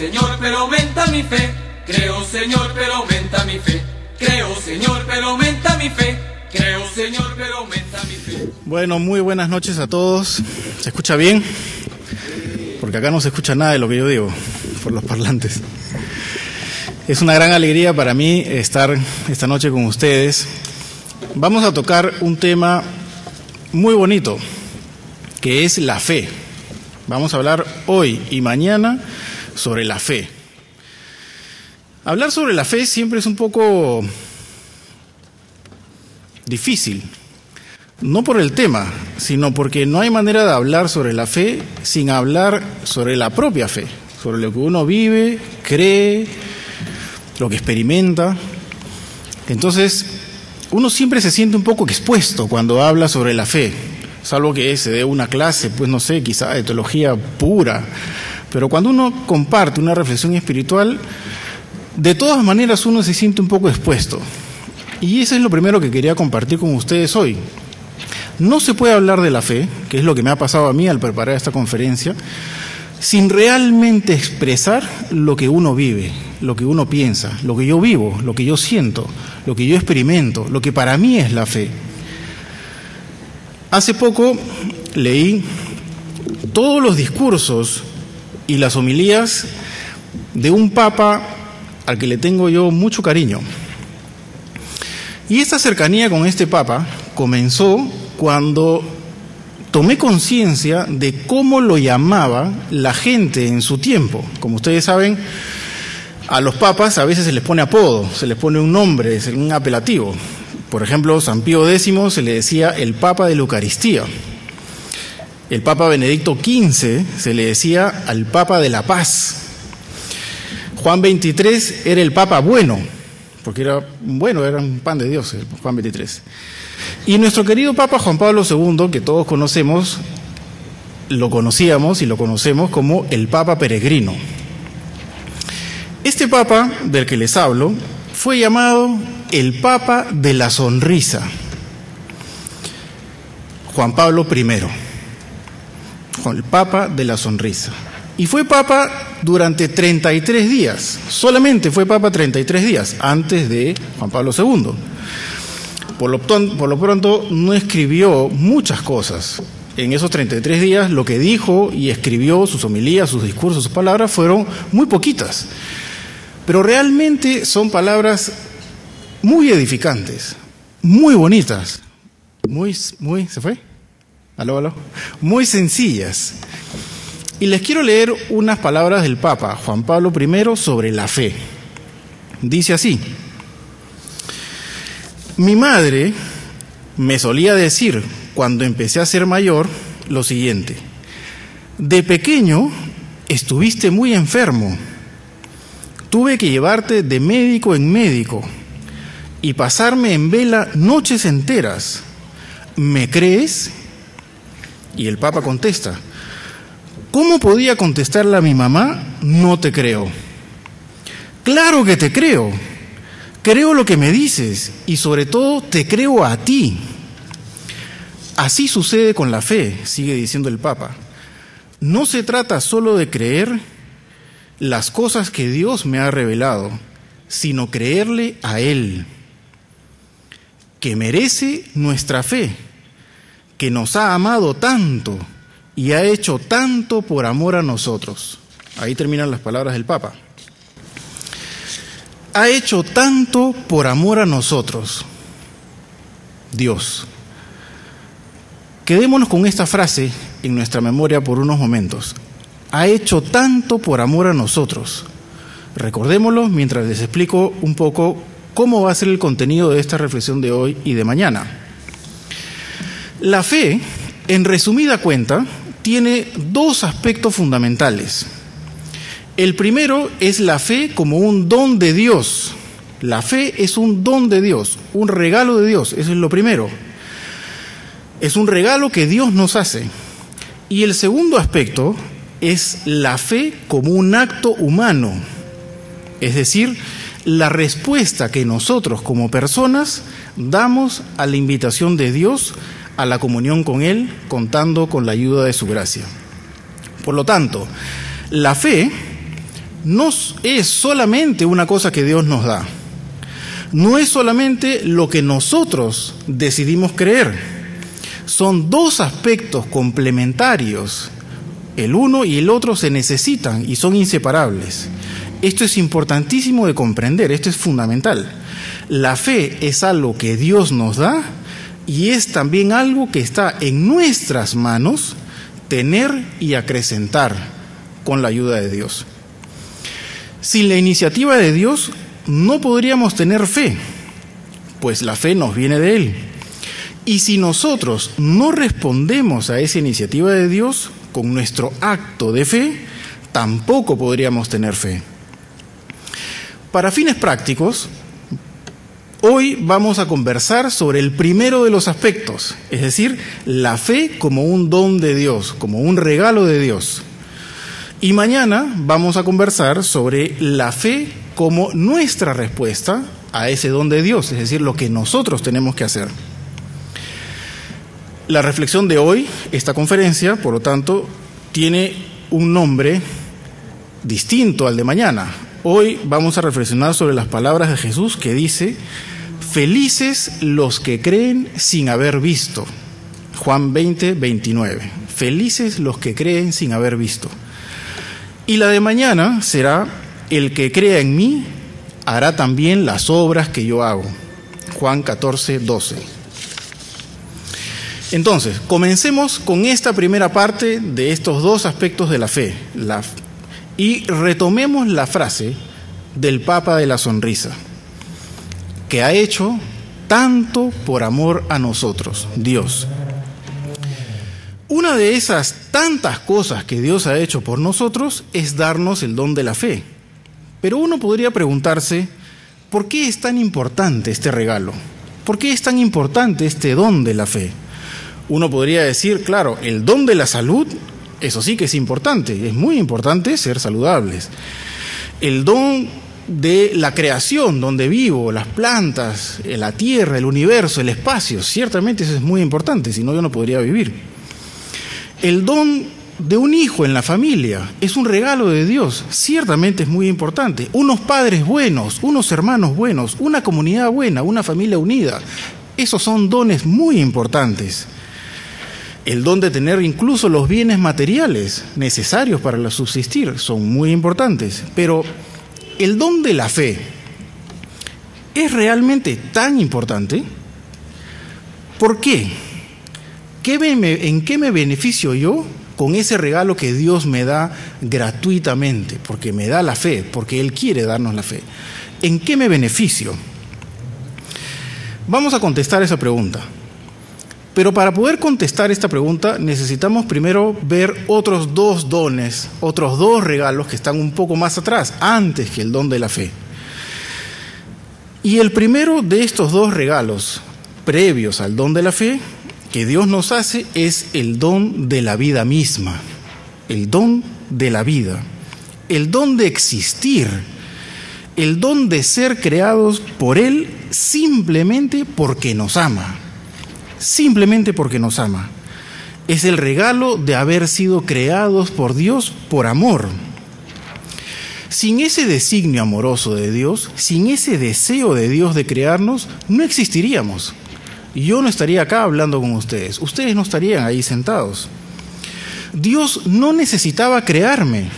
Señor, pero aumenta mi fe. Creo, Señor, pero aumenta mi fe. Creo, Señor, pero aumenta mi fe. Creo, Señor, pero aumenta mi fe. Bueno, muy buenas noches a todos. ¿Se escucha bien? Porque acá no se escucha nada de lo que yo digo por los parlantes. Es una gran alegría para mí estar esta noche con ustedes. Vamos a tocar un tema muy bonito, que es la fe. Vamos a hablar hoy y mañana sobre la fe. Hablar sobre la fe siempre es un poco difícil, no por el tema, sino porque no hay manera de hablar sobre la fe sin hablar sobre la propia fe, sobre lo que uno vive, cree, lo que experimenta. Entonces, uno siempre se siente un poco expuesto cuando habla sobre la fe, salvo que se dé una clase, pues no sé, quizá de teología pura, pero cuando uno comparte una reflexión espiritual, de todas maneras uno se siente un poco expuesto. Y eso es lo primero que quería compartir con ustedes hoy. No se puede hablar de la fe, que es lo que me ha pasado a mí al preparar esta conferencia, sin realmente expresar lo que uno vive, lo que uno piensa, lo que yo vivo, lo que yo siento, lo que yo experimento, lo que para mí es la fe. Hace poco leí todos los discursos y las homilías de un papa al que le tengo yo mucho cariño. Y esta cercanía con este papa comenzó cuando tomé conciencia de cómo lo llamaba la gente en su tiempo. Como ustedes saben, a los papas a veces se les pone apodo, se les pone un nombre, un apelativo. Por ejemplo, San Pío X se le decía el Papa de la Eucaristía. El Papa Benedicto XV se le decía al Papa de la Paz. Juan XXIII era el Papa bueno, porque era un pan de Dios, Juan XXIII. Y nuestro querido Papa Juan Pablo II, que todos conocemos, lo conocíamos y lo conocemos como el Papa Peregrino. Este Papa del que les hablo fue llamado el Papa de la Sonrisa, Juan Pablo I, el Papa de la Sonrisa. Y fue Papa durante 33 días, solamente fue Papa 33 días, antes de Juan Pablo II. Por lo pronto no escribió muchas cosas. En esos 33 días lo que dijo y escribió, sus homilías, sus discursos, sus palabras, fueron muy poquitas. Pero realmente son palabras muy edificantes, muy bonitas, ¿se fue? ¿Aló? Muy sencillas. Y les quiero leer unas palabras del Papa Juan Pablo I sobre la fe. Dice así: mi madre me solía decir, cuando empecé a ser mayor, lo siguiente: de pequeño estuviste muy enfermo, tuve que llevarte de médico en médico y pasarme en vela noches enteras. ¿Me crees? Y el Papa contesta: ¿cómo podía contestarle a mi mamá? No te creo. Claro que te creo. Creo lo que me dices y sobre todo te creo a ti. Así sucede con la fe, sigue diciendo el Papa. No se trata solo de creer las cosas que Dios me ha revelado, sino creerle a Él, que merece nuestra fe, que nos ha amado tanto y ha hecho tanto por amor a nosotros. Ahí terminan las palabras del Papa. Ha hecho tanto por amor a nosotros, Dios. Quedémonos con esta frase en nuestra memoria por unos momentos. Ha hecho tanto por amor a nosotros. Recordémoslo mientras les explico un poco cómo va a ser el contenido de esta reflexión de hoy y de mañana. La fe, en resumida cuenta, tiene dos aspectos fundamentales. El primero es la fe como un don de Dios. La fe es un don de Dios, un regalo de Dios, eso es lo primero. Es un regalo que Dios nos hace. Y el segundo aspecto es la fe como un acto humano, es decir, la respuesta que nosotros como personas damos a la invitación de Dios a la comunión con Él, contando con la ayuda de su gracia. Por lo tanto, la fe no es solamente una cosa que Dios nos da. No es solamente lo que nosotros decidimos creer. Son dos aspectos complementarios. El uno y el otro se necesitan y son inseparables. Esto es importantísimo de comprender, esto es fundamental. La fe es algo que Dios nos da y es también algo que está en nuestras manos tener y acrecentar con la ayuda de Dios. Sin la iniciativa de Dios no podríamos tener fe, pues la fe nos viene de Él. Y si nosotros no respondemos a esa iniciativa de Dios con nuestro acto de fe, tampoco podríamos tener fe. Para fines prácticos, hoy vamos a conversar sobre el primero de los aspectos, es decir, la fe como un don de Dios, como un regalo de Dios. Y mañana vamos a conversar sobre la fe como nuestra respuesta a ese don de Dios, es decir, lo que nosotros tenemos que hacer. La reflexión de hoy, esta conferencia, por lo tanto, tiene un nombre distinto al de mañana. Hoy vamos a reflexionar sobre las palabras de Jesús que dice: felices los que creen sin haber visto. Juan 20, 29. Felices los que creen sin haber visto. Y la de mañana será: el que crea en mí hará también las obras que yo hago. Juan 14, 12. Entonces, comencemos con esta primera parte de estos dos aspectos de la fe. Y retomemos la frase del Papa de la Sonrisa, que ha hecho tanto por amor a nosotros, Dios. Una de esas tantas cosas que Dios ha hecho por nosotros es darnos el don de la fe. Pero uno podría preguntarse, ¿por qué es tan importante este regalo? ¿Por qué es tan importante este don de la fe? Uno podría decir, claro, el don de la salud, eso sí que es importante, es muy importante ser saludables. El don de la creación, donde vivo, las plantas, la tierra, el universo, el espacio, ciertamente eso es muy importante, si no yo no podría vivir. El don de un hijo en la familia es un regalo de Dios, ciertamente es muy importante. Unos padres buenos, unos hermanos buenos, una comunidad buena, una familia unida, esos son dones muy importantes. El don de tener incluso los bienes materiales necesarios para subsistir son muy importantes. Pero el don de la fe es realmente tan importante. ¿Por qué? ¿En qué me beneficio yo con ese regalo que Dios me da gratuitamente? Porque me da la fe, porque Él quiere darnos la fe. ¿En qué me beneficio? Vamos a contestar esa pregunta. Pero para poder contestar esta pregunta necesitamos primero ver otros dos dones, otros dos regalos que están un poco más atrás, antes que el don de la fe. Y el primero de estos dos regalos, previos al don de la fe, que Dios nos hace, es el don de la vida misma, el don de la vida, el don de existir, el don de ser creados por Él simplemente porque nos ama. Simplemente porque nos ama. Es el regalo de haber sido creados por Dios por amor. Sin ese designio amoroso de Dios, sin ese deseo de Dios de crearnos, no existiríamos. Yo no estaría acá hablando con ustedes. Ustedes no estarían ahí sentados. Dios no necesitaba crearme.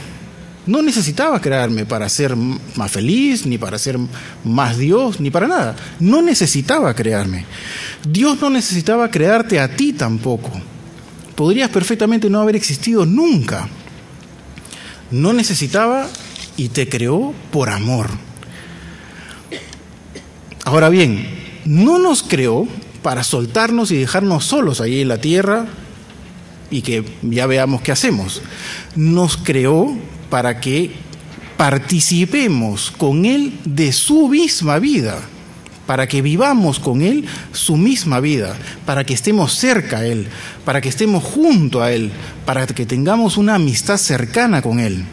No necesitaba crearme para ser más feliz, ni para ser más Dios, ni para nada. No necesitaba crearme. Dios no necesitaba crearte a ti tampoco. Podrías perfectamente no haber existido nunca. No necesitaba y te creó por amor. Ahora bien, no nos creó para soltarnos y dejarnos solos ahí en la tierra y que ya veamos qué hacemos. Nos creó para que participemos con Él de su misma vida, para que vivamos con Él su misma vida, para que estemos cerca a Él, para que estemos junto a Él, para que tengamos una amistad cercana con Él.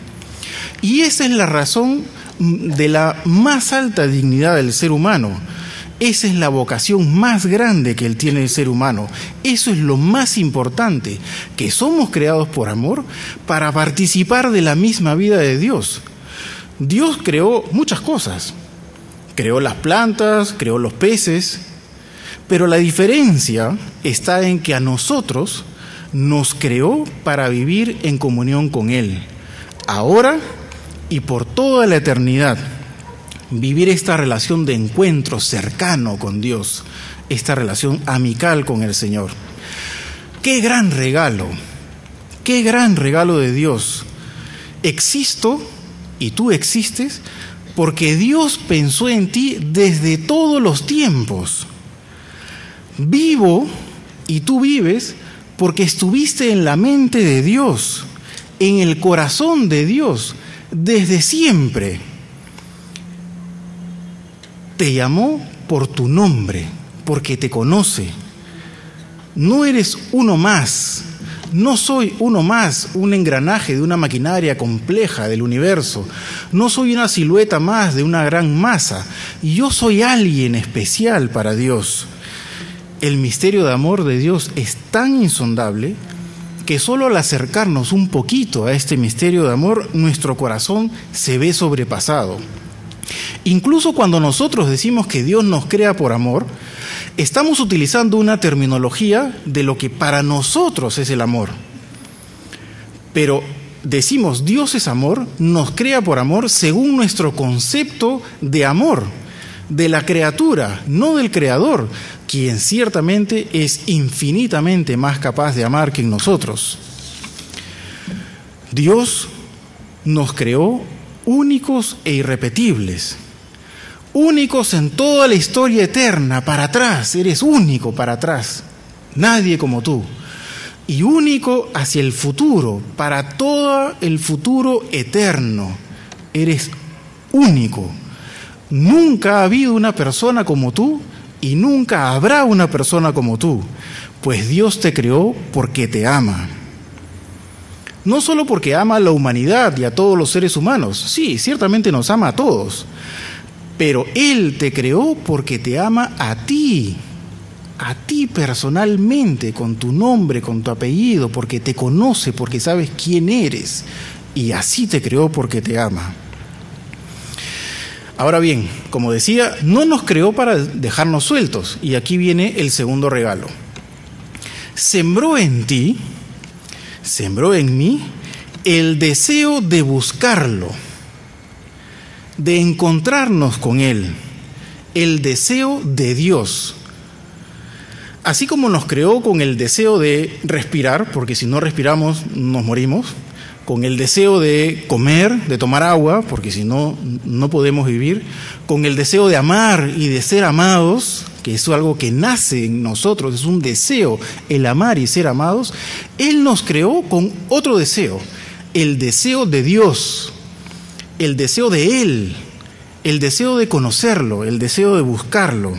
Y esa es la razón de la más alta dignidad del ser humano. Esa es la vocación más grande que tiene el ser humano. Eso es lo más importante, que somos creados por amor para participar de la misma vida de Dios. Dios creó muchas cosas. Creó las plantas, creó los peces, pero la diferencia está en que a nosotros nos creó para vivir en comunión con Él, ahora y por toda la eternidad. Vivir esta relación de encuentro cercano con Dios, esta relación amical con el Señor. ¡Qué gran regalo! ¡Qué gran regalo de Dios! Existo y tú existes porque Dios pensó en ti desde todos los tiempos. Vivo y tú vives porque estuviste en la mente de Dios, en el corazón de Dios, desde siempre. Te llamó por tu nombre, porque te conoce. No eres uno más. No soy uno más, un engranaje de una maquinaria compleja del universo. No soy una silueta más de una gran masa. Yo soy alguien especial para Dios. El misterio de amor de Dios es tan insondable que solo al acercarnos un poquito a este misterio de amor, nuestro corazón se ve sobrepasado. Incluso cuando nosotros decimos que Dios nos crea por amor, estamos utilizando una terminología de lo que para nosotros es el amor. Pero decimos Dios es amor, nos crea por amor según nuestro concepto de amor, de la criatura, no del Creador, quien ciertamente es infinitamente más capaz de amar que nosotros. Dios nos creó únicos e irrepetibles. Únicos en toda la historia eterna, para atrás, eres único para atrás, nadie como tú. Y único hacia el futuro, para todo el futuro eterno, eres único. Nunca ha habido una persona como tú y nunca habrá una persona como tú, pues Dios te creó porque te ama. No solo porque ama a la humanidad y a todos los seres humanos, sí, ciertamente nos ama a todos, pero Él te creó porque te ama a ti personalmente, con tu nombre, con tu apellido, porque te conoce, porque sabes quién eres, y así te creó porque te ama. Ahora bien, como decía, no nos creó para dejarnos sueltos, y aquí viene el segundo regalo. Sembró en ti, sembró en mí, el deseo de buscarlo, de encontrarnos con Él, el deseo de Dios. Así como nos creó con el deseo de respirar, porque si no respiramos nos morimos, con el deseo de comer, de tomar agua, porque si no, no podemos vivir, con el deseo de amar y de ser amados, que es algo que nace en nosotros, es un deseo, el amar y ser amados. Él nos creó con otro deseo, el deseo de Dios, el deseo de Él, el deseo de conocerlo, el deseo de buscarlo.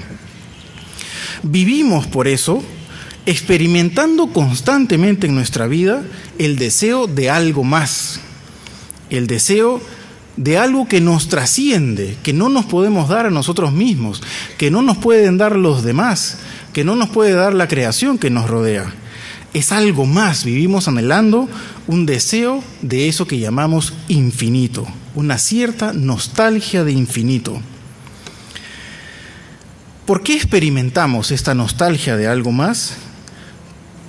Vivimos por eso, experimentando constantemente en nuestra vida el deseo de algo más, el deseo de algo que nos trasciende, que no nos podemos dar a nosotros mismos, que no nos pueden dar los demás, que no nos puede dar la creación que nos rodea. Es algo más, vivimos anhelando un deseo de eso que llamamos infinito, una cierta nostalgia de infinito. ¿Por qué experimentamos esta nostalgia de algo más?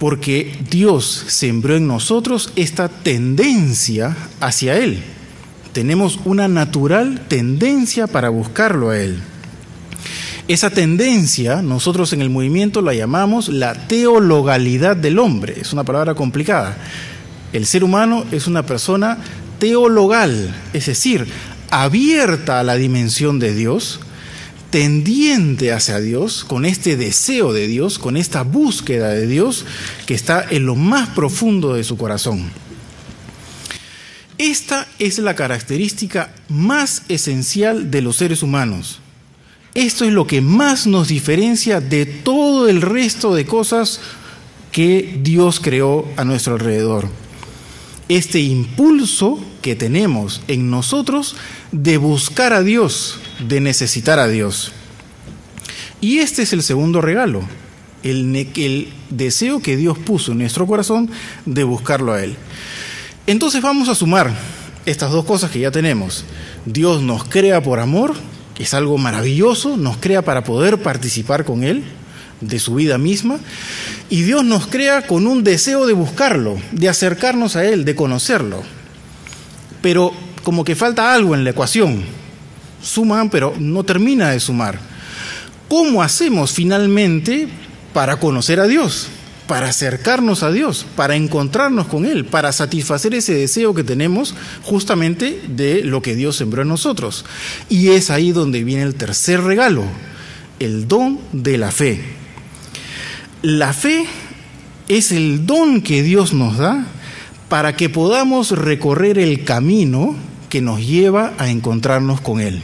Porque Dios sembró en nosotros esta tendencia hacia Él. Tenemos una natural tendencia para buscarlo a Él. Esa tendencia, nosotros en el movimiento la llamamos la teologalidad del hombre. Es una palabra complicada. El ser humano es una persona teologal, es decir, abierta a la dimensión de Dios, tendiente hacia Dios, con este deseo de Dios, con esta búsqueda de Dios que está en lo más profundo de su corazón. Esta es la característica más esencial de los seres humanos. Esto es lo que más nos diferencia de todo el resto de cosas que Dios creó a nuestro alrededor. Este impulso que tenemos en nosotros de buscar a Dios, de necesitar a Dios. Y este es el segundo regalo, el deseo que Dios puso en nuestro corazón de buscarlo a Él. Entonces vamos a sumar estas dos cosas que ya tenemos. Dios nos crea por amor, que es algo maravilloso, nos crea para poder participar con Él, de su vida misma, y Dios nos crea con un deseo de buscarlo, de acercarnos a Él, de conocerlo. Pero como que falta algo en la ecuación. Suman, pero no termina de sumar. ¿Cómo hacemos finalmente para conocer a Dios? Para acercarnos a Dios, para encontrarnos con Él, para satisfacer ese deseo que tenemos justamente de lo que Dios sembró en nosotros. Y es ahí donde viene el tercer regalo, el don de la fe. La fe es el don que Dios nos da para que podamos recorrer el camino que nos lleva a encontrarnos con Él.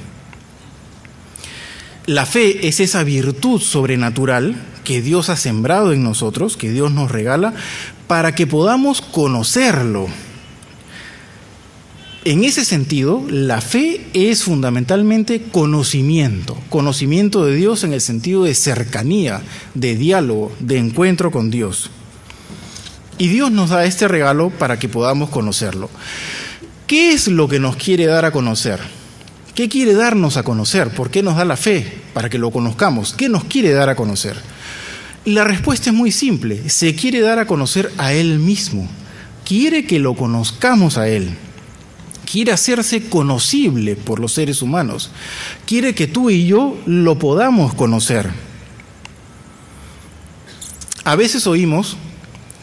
La fe es esa virtud sobrenatural que Dios ha sembrado en nosotros, que Dios nos regala, para que podamos conocerlo. En ese sentido, la fe es fundamentalmente conocimiento de Dios en el sentido de cercanía, de diálogo, de encuentro con Dios. Y Dios nos da este regalo para que podamos conocerlo. ¿Qué es lo que nos quiere dar a conocer? ¿Qué quiere darnos a conocer? ¿Por qué nos da la fe? Para que lo conozcamos. ¿Qué nos quiere dar a conocer? La respuesta es muy simple. Se quiere dar a conocer a Él mismo. Quiere que lo conozcamos a Él. Quiere hacerse conocible por los seres humanos. Quiere que tú y yo lo podamos conocer. A veces oímos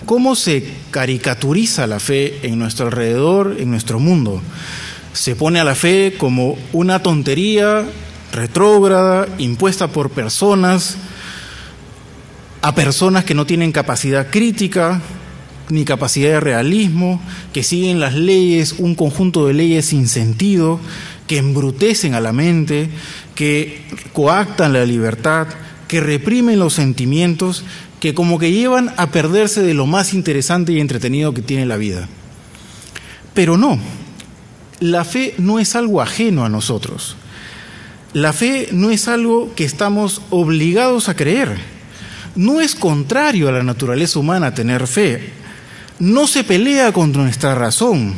cómo se caricaturiza la fe en nuestro alrededor, en nuestro mundo. Se pone a la fe como una tontería retrógrada, impuesta por personas, a personas que no tienen capacidad crítica, ni capacidad de realismo, que siguen las leyes, un conjunto de leyes sin sentido, que embrutecen a la mente, que coactan la libertad, que reprimen los sentimientos, que como que llevan a perderse de lo más interesante y entretenido que tiene la vida. Pero no, la fe no es algo ajeno a nosotros. La fe no es algo que estamos obligados a creer. No es contrario a la naturaleza humana tener fe. No se pelea contra nuestra razón.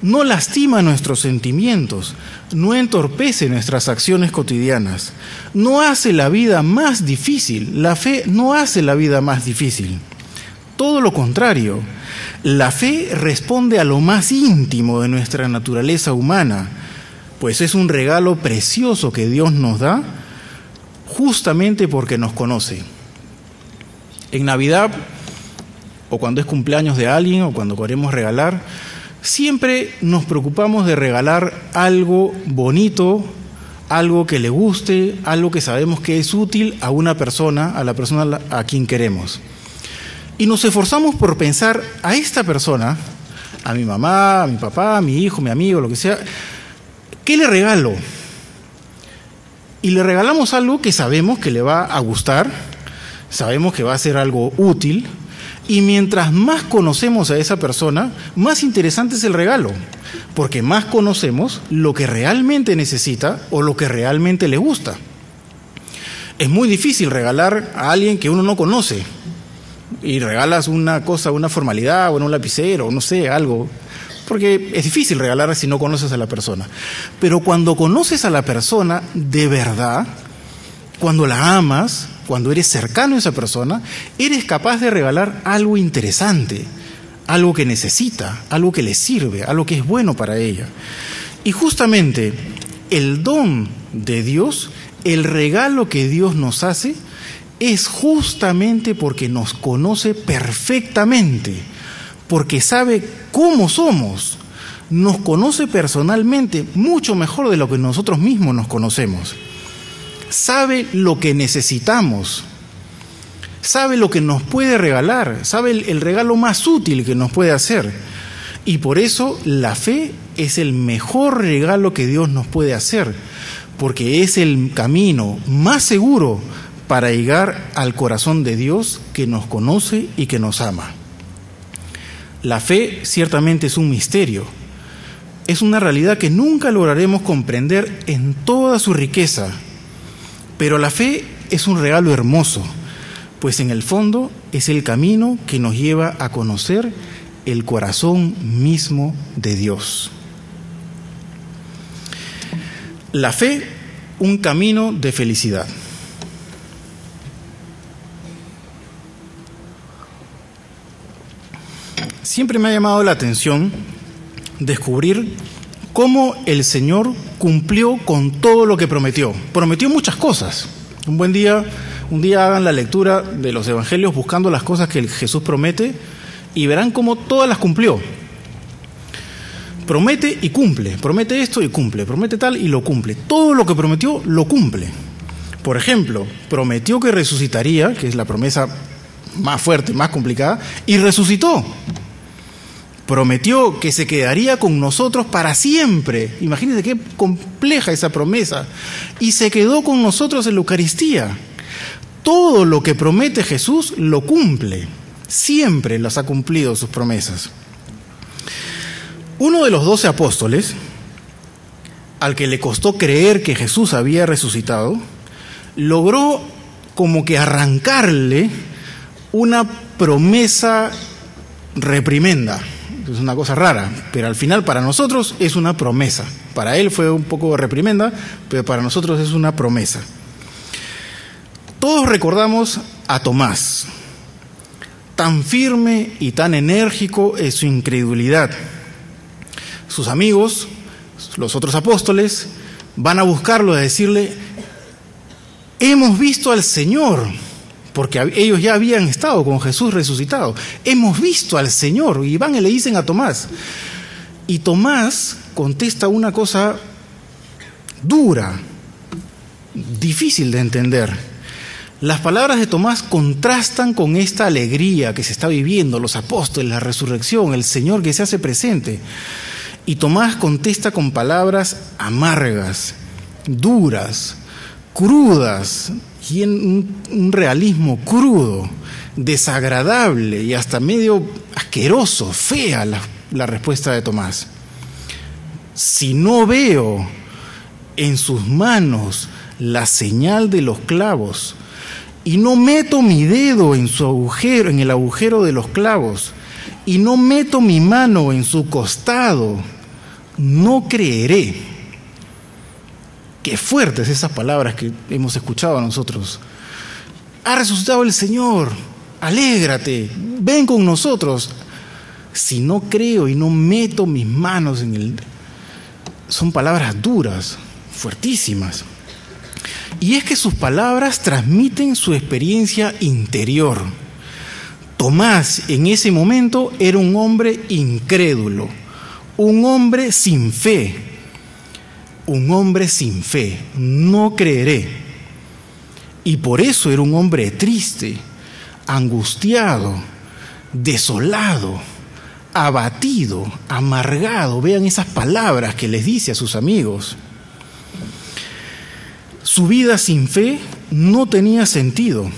No lastima nuestros sentimientos. No entorpece nuestras acciones cotidianas. No hace la vida más difícil. La fe no hace la vida más difícil. Todo lo contrario. La fe responde a lo más íntimo de nuestra naturaleza humana, pues es un regalo precioso que Dios nos da justamente porque nos conoce. En Navidad, o cuando es cumpleaños de alguien, o cuando queremos regalar, siempre nos preocupamos de regalar algo bonito, algo que le guste, algo que sabemos que es útil a una persona, a la persona a quien queremos. Y nos esforzamos por pensar a esta persona, a mi mamá, a mi papá, a mi hijo, mi amigo, lo que sea, ¿qué le regalo? Y le regalamos algo que sabemos que le va a gustar, sabemos que va a ser algo útil, y mientras más conocemos a esa persona, más interesante es el regalo, porque más conocemos lo que realmente necesita o lo que realmente le gusta. Es muy difícil regalar a alguien que uno no conoce, y regalas una cosa, una formalidad, o un lapicero, o no sé, algo, porque es difícil regalar si no conoces a la persona. Pero cuando conoces a la persona de verdad, cuando la amas, cuando eres cercano a esa persona, eres capaz de regalar algo interesante, algo que necesita, algo que le sirve, algo que es bueno para ella. Y justamente el don de Dios, el regalo que Dios nos hace, es justamente porque nos conoce perfectamente, porque sabe cómo somos, nos conoce personalmente mucho mejor de lo que nosotros mismos nos conocemos. Sabe lo que necesitamos, sabe lo que nos puede regalar, sabe el regalo más útil que nos puede hacer. Y por eso la fe es el mejor regalo que Dios nos puede hacer, porque es el camino más seguro para llegar al corazón de Dios que nos conoce y que nos ama. La fe ciertamente es un misterio, es una realidad que nunca lograremos comprender en toda su riqueza, pero la fe es un regalo hermoso, pues en el fondo es el camino que nos lleva a conocer el corazón mismo de Dios. La fe, un camino de felicidad. Siempre me ha llamado la atención descubrir cómo el Señor cumplió con todo lo que prometió. Prometió muchas cosas. Un día hagan la lectura de los evangelios buscando las cosas que Jesús promete y verán cómo todas las cumplió. Promete y cumple, promete esto y cumple, promete tal y lo cumple. Todo lo que prometió lo cumple. Por ejemplo, prometió que resucitaría, que es la promesa más fuerte, más complicada, y resucitó. Prometió que se quedaría con nosotros para siempre. Imagínense qué compleja esa promesa. Y se quedó con nosotros en la Eucaristía. Todo lo que promete Jesús lo cumple. Siempre las ha cumplido sus promesas. Uno de los 12 apóstoles, al que le costó creer que Jesús había resucitado, logró como que arrancarle una promesa reprimenda. Es una cosa rara, pero al final para nosotros es una promesa. Para él fue un poco reprimenda, pero para nosotros es una promesa. Todos recordamos a Tomás, tan firme y tan enérgico en su incredulidad. Sus amigos, los otros apóstoles, van a buscarlo, a decirle: hemos visto al Señor, porque ellos ya habían estado con Jesús resucitado. Hemos visto al Señor. Y van y le dicen a Tomás. Y Tomás contesta una cosa dura, difícil de entender. Las palabras de Tomás contrastan con esta alegría que se está viviendo, los apóstoles, la resurrección, el Señor que se hace presente. Y Tomás contesta con palabras amargas, duras, crudas, y en un realismo crudo, desagradable y hasta medio asqueroso, fea la respuesta de Tomás. Si no veo en sus manos la señal de los clavos y no meto mi dedo en su agujero, en el agujero de los clavos, y no meto mi mano en su costado, no creeré. Qué fuertes esas palabras que hemos escuchado nosotros. Ha resucitado el Señor, alégrate, ven con nosotros. Si no creo y no meto mis manos en él. Son palabras duras, fuertísimas. Y es que sus palabras transmiten su experiencia interior. Tomás en ese momento era un hombre incrédulo, un hombre sin fe. Un hombre sin fe, no creeré. Y por eso era un hombre triste, angustiado, desolado, abatido, amargado. Vean esas palabras que les dice a sus amigos. Su vida sin fe no tenía sentido.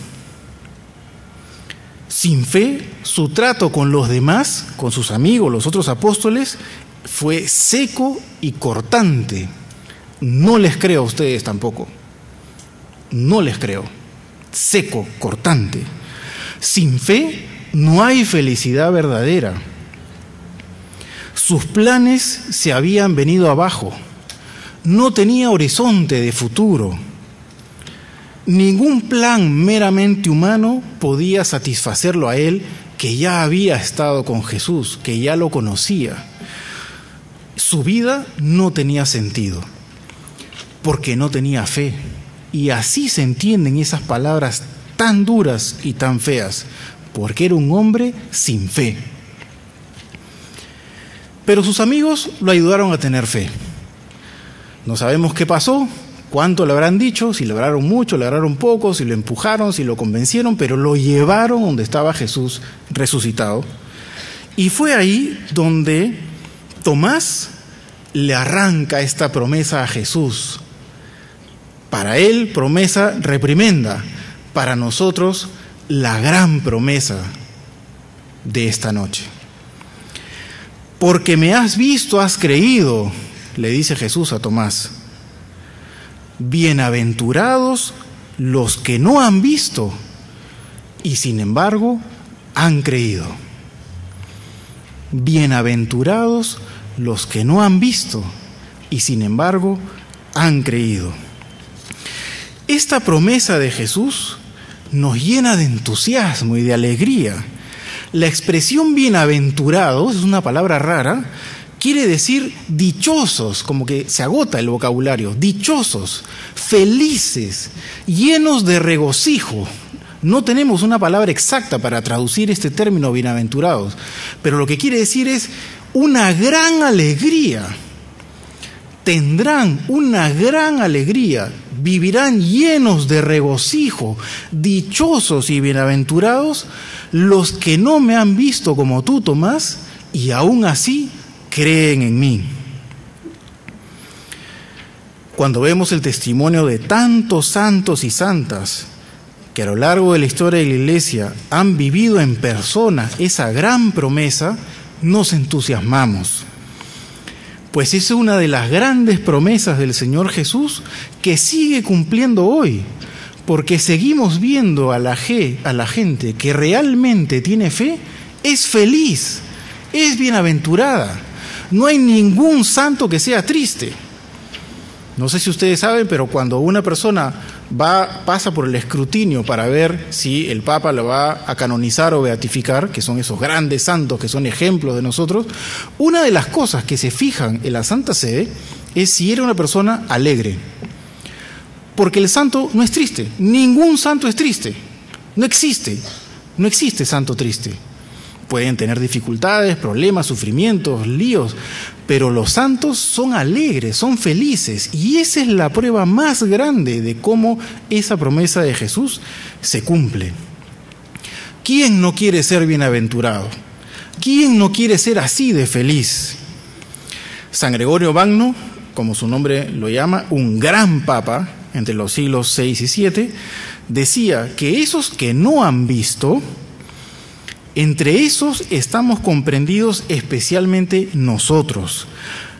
Sin fe, su trato con los demás, con sus amigos, los otros apóstoles, fue seco y cortante. No les creo a ustedes tampoco. No les creo. Seco, cortante. Sin fe no hay felicidad verdadera. Sus planes se habían venido abajo. No tenía horizonte de futuro. Ningún plan meramente humano podía satisfacerlo a él, que ya había estado con Jesús, que ya lo conocía. Su vida no tenía sentido, porque no tenía fe. Y así se entienden esas palabras tan duras y tan feas, porque era un hombre sin fe. Pero sus amigos lo ayudaron a tener fe. No sabemos qué pasó, cuánto le habrán dicho, si le hablaron mucho, le hablaron poco, si lo empujaron, si lo convencieron, pero lo llevaron donde estaba Jesús resucitado. Y fue ahí donde Tomás le arranca esta promesa a Jesús. Para él, promesa reprimenda. Para nosotros, la gran promesa de esta noche. Porque me has visto, has creído, le dice Jesús a Tomás. Bienaventurados los que no han visto y sin embargo han creído. Bienaventurados los que no han visto y sin embargo han creído. Esta promesa de Jesús nos llena de entusiasmo y de alegría. La expresión bienaventurados, es una palabra rara, quiere decir dichosos, como que se agota el vocabulario, dichosos, felices, llenos de regocijo. No tenemos una palabra exacta para traducir este término bienaventurados, pero lo que quiere decir es una gran alegría. Tendrán una gran alegría, vivirán llenos de regocijo, dichosos y bienaventurados los que no me han visto como tú, Tomás, y aún así creen en mí. Cuando vemos el testimonio de tantos santos y santas que a lo largo de la historia de la Iglesia han vivido en persona esa gran promesa, nos entusiasmamos. Pues es una de las grandes promesas del Señor Jesús que sigue cumpliendo hoy, porque seguimos viendo a la gente que realmente tiene fe, es feliz, es bienaventurada. No hay ningún santo que sea triste. No sé si ustedes saben, pero cuando una persona pasa por el escrutinio para ver si el Papa lo va a canonizar o beatificar, que son esos grandes santos que son ejemplos de nosotros, una de las cosas que se fijan en la Santa Sede es si era una persona alegre. Porque el santo no es triste, ningún santo es triste, no existe santo triste. Pueden tener dificultades, problemas, sufrimientos, líos, pero los santos son alegres, son felices, y esa es la prueba más grande de cómo esa promesa de Jesús se cumple. ¿Quién no quiere ser bienaventurado? ¿Quién no quiere ser así de feliz? San Gregorio Magno, como su nombre lo llama, un gran papa entre los siglos 6 y 7, decía que esos que no han visto, entre esos estamos comprendidos especialmente nosotros,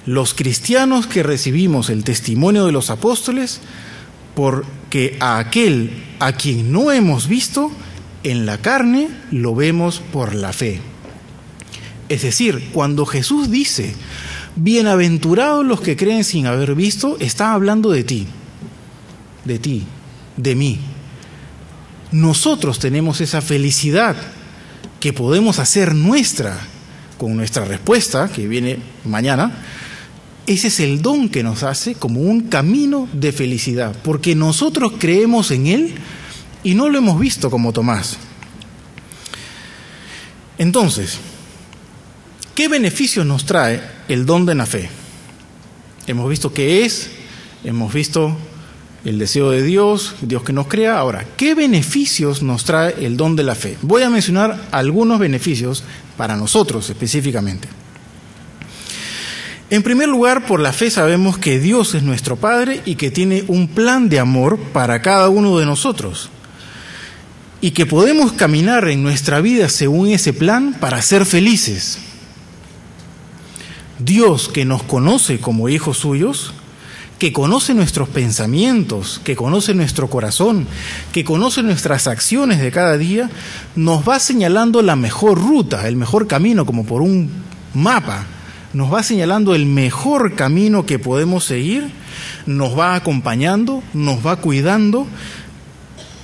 los cristianos que recibimos el testimonio de los apóstoles, porque a aquel a quien no hemos visto en la carne lo vemos por la fe. Es decir, cuando Jesús dice, bienaventurados los que creen sin haber visto, está hablando de ti, de mí. Nosotros tenemos esa felicidad que podemos hacer nuestra con nuestra respuesta, que viene mañana. Ese es el don que nos hace como un camino de felicidad, porque nosotros creemos en Él y no lo hemos visto como Tomás. Entonces, ¿qué beneficios nos trae el don de la fe? Hemos visto qué es, hemos visto el deseo de Dios, Dios que nos crea. Ahora, ¿qué beneficios nos trae el don de la fe? Voy a mencionar algunos beneficios para nosotros específicamente. En primer lugar, por la fe sabemos que Dios es nuestro Padre y que tiene un plan de amor para cada uno de nosotros, y que podemos caminar en nuestra vida según ese plan para ser felices. Dios, que nos conoce como hijos suyos, que conoce nuestros pensamientos, que conoce nuestro corazón, que conoce nuestras acciones de cada día, nos va señalando la mejor ruta, el mejor camino, como por un mapa. Nos va señalando el mejor camino que podemos seguir, nos va acompañando, nos va cuidando,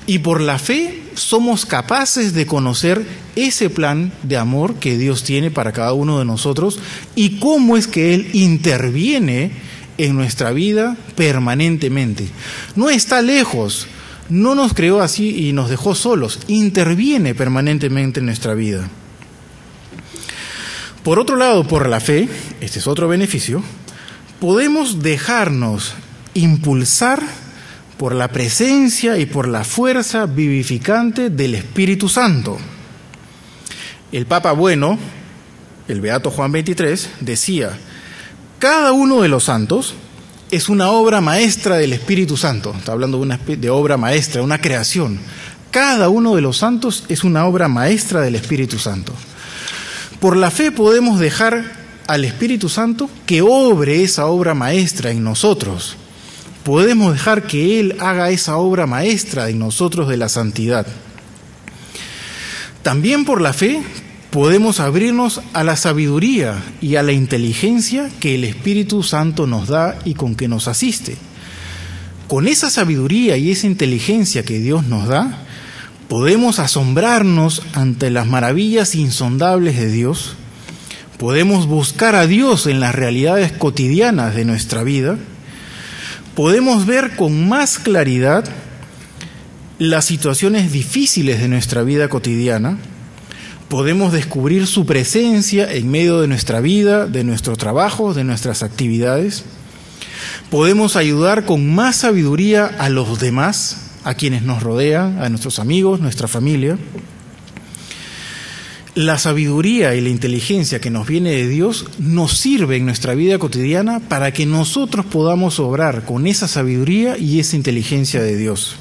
y por la fe somos capaces de conocer ese plan de amor que Dios tiene para cada uno de nosotros y cómo es que Él interviene en nuestra vida permanentemente. No está lejos, no nos creó así y nos dejó solos, interviene permanentemente en nuestra vida. Por otro lado, por la fe, este es otro beneficio, podemos dejarnos impulsar por la presencia y por la fuerza vivificante del Espíritu Santo. El Papa Bueno, el Beato Juan XXIII, decía: cada uno de los santos es una obra maestra del Espíritu Santo. Está hablando de obra maestra, una creación. Cada uno de los santos es una obra maestra del Espíritu Santo. Por la fe podemos dejar al Espíritu Santo que obre esa obra maestra en nosotros. Podemos dejar que Él haga esa obra maestra en nosotros de la santidad. También por la fe podemos abrirnos a la sabiduría y a la inteligencia que el Espíritu Santo nos da y con que nos asiste. Con esa sabiduría y esa inteligencia que Dios nos da, podemos asombrarnos ante las maravillas insondables de Dios, podemos buscar a Dios en las realidades cotidianas de nuestra vida, podemos ver con más claridad las situaciones difíciles de nuestra vida cotidiana, podemos descubrir su presencia en medio de nuestra vida, de nuestro trabajo, de nuestras actividades, podemos ayudar con más sabiduría a los demás, a quienes nos rodean, a nuestros amigos, nuestra familia. La sabiduría y la inteligencia que nos viene de Dios nos sirve en nuestra vida cotidiana para que nosotros podamos obrar con esa sabiduría y esa inteligencia de Dios.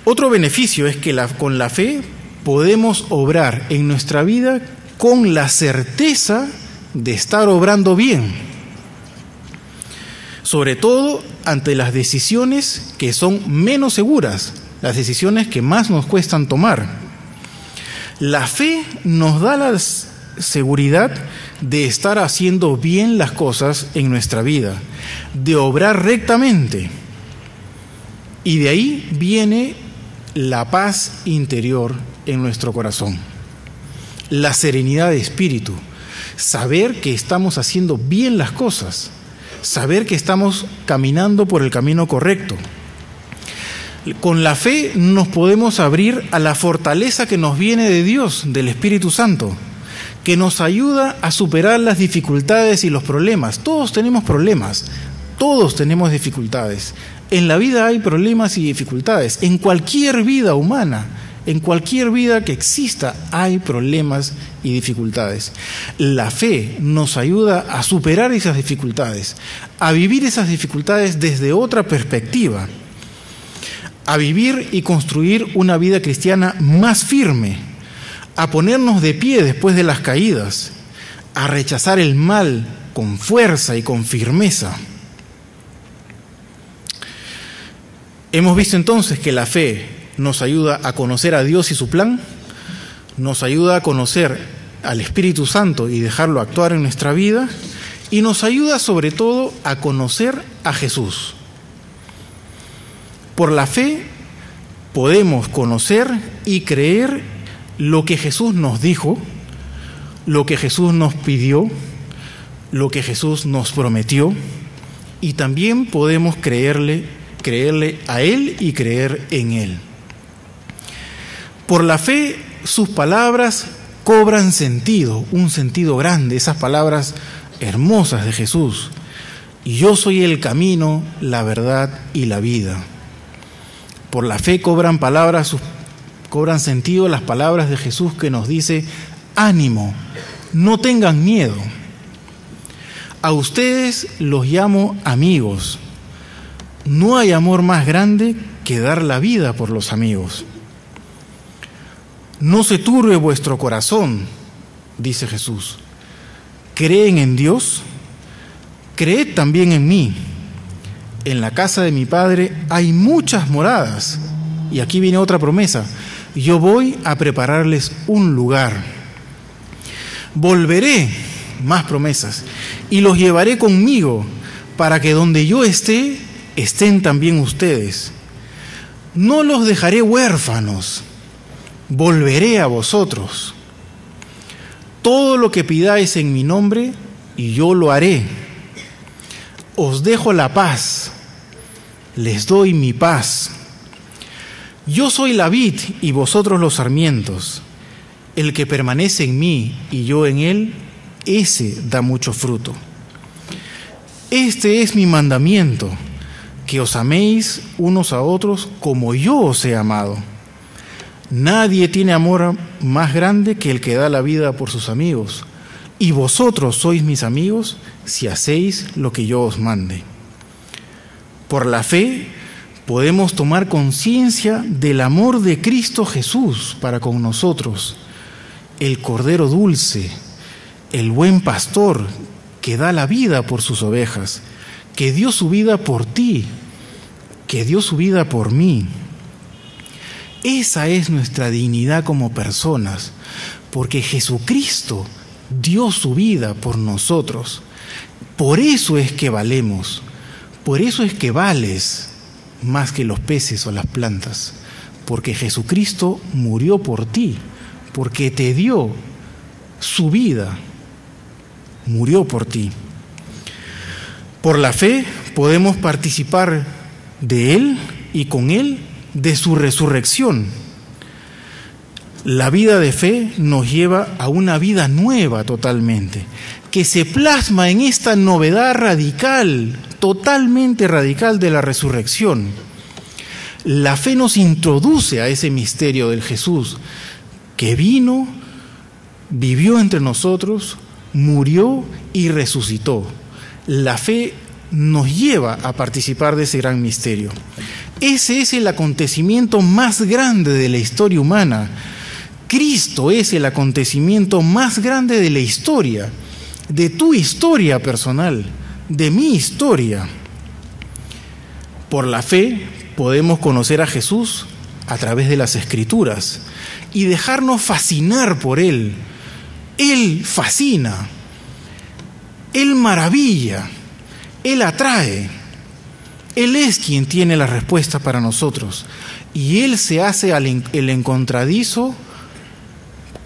Otro beneficio es que con la fe podemos obrar en nuestra vida con la certeza de estar obrando bien, sobre todo ante las decisiones que son menos seguras, las decisiones que más nos cuestan tomar. La fe nos da la seguridad de estar haciendo bien las cosas en nuestra vida, de obrar rectamente. Y de ahí viene la paz interior en nuestro corazón, la serenidad de espíritu, saber que estamos haciendo bien las cosas, saber que estamos caminando por el camino correcto. Con la fe nos podemos abrir a la fortaleza que nos viene de Dios, del Espíritu Santo, que nos ayuda a superar las dificultades y los problemas. Todos tenemos problemas, todos tenemos dificultades. En la vida hay problemas y dificultades. En cualquier vida humana, en cualquier vida que exista, hay problemas y dificultades. La fe nos ayuda a superar esas dificultades, a vivir esas dificultades desde otra perspectiva, a vivir y construir una vida cristiana más firme, a ponernos de pie después de las caídas, a rechazar el mal con fuerza y con firmeza. Hemos visto entonces que la fe nos ayuda a conocer a Dios y su plan, nos ayuda a conocer al Espíritu Santo y dejarlo actuar en nuestra vida, y nos ayuda sobre todo a conocer a Jesús. Por la fe podemos conocer y creer lo que Jesús nos dijo, lo que Jesús nos pidió, lo que Jesús nos prometió, y también podemos creerle a Él y creer en Él. Por la fe, sus palabras cobran sentido, un sentido grande, esas palabras hermosas de Jesús. Y yo soy el camino, la verdad y la vida. Por la fe cobran sentido las palabras de Jesús que nos dice: ánimo, no tengan miedo. A ustedes los llamo amigos. No hay amor más grande que dar la vida por los amigos. No se turbe vuestro corazón, dice Jesús. ¿Creen en Dios? Creed también en mí. En la casa de mi Padre hay muchas moradas. Y aquí viene otra promesa: yo voy a prepararles un lugar. Volveré, más promesas, y los llevaré conmigo, para que donde yo esté, estén también ustedes. No los dejaré huérfanos, volveré a vosotros. Todo lo que pidáis en mi nombre, y yo lo haré. Os dejo la paz, les doy mi paz. Yo soy la vid y vosotros los sarmientos. El que permanece en mí y yo en él, ese da mucho fruto. Este es mi mandamiento, que os améis unos a otros como yo os he amado. Nadie tiene amor más grande que el que da la vida por sus amigos. Y vosotros sois mis amigos si hacéis lo que yo os mande. Por la fe podemos tomar conciencia del amor de Cristo Jesús para con nosotros, el Cordero dulce, el buen pastor que da la vida por sus ovejas, que dio su vida por ti, que dio su vida por mí. Esa es nuestra dignidad como personas, porque Jesucristo dio su vida por nosotros. Por eso es que valemos, Por eso es que vales más que los peces o las plantas, porque Jesucristo murió por ti, porque te dio su vida, murió por ti. Por la fe podemos participar de Él y con Él de su resurrección. La vida de fe nos lleva a una vida nueva totalmente, que se plasma en esta novedad radical, totalmente radical de la resurrección. La fe nos introduce a ese misterio del Jesús que vino, vivió entre nosotros, murió y resucitó. La fe nos lleva a participar de ese gran misterio. Ese es el acontecimiento más grande de la historia humana. Cristo es el acontecimiento más grande de la historia, de tu historia personal, de mi historia. Por la fe podemos conocer a Jesús a través de las Escrituras y dejarnos fascinar por Él. Él fascina, Él maravilla, Él atrae. Él es quien tiene la respuesta para nosotros. Y Él se hace el encontradizo,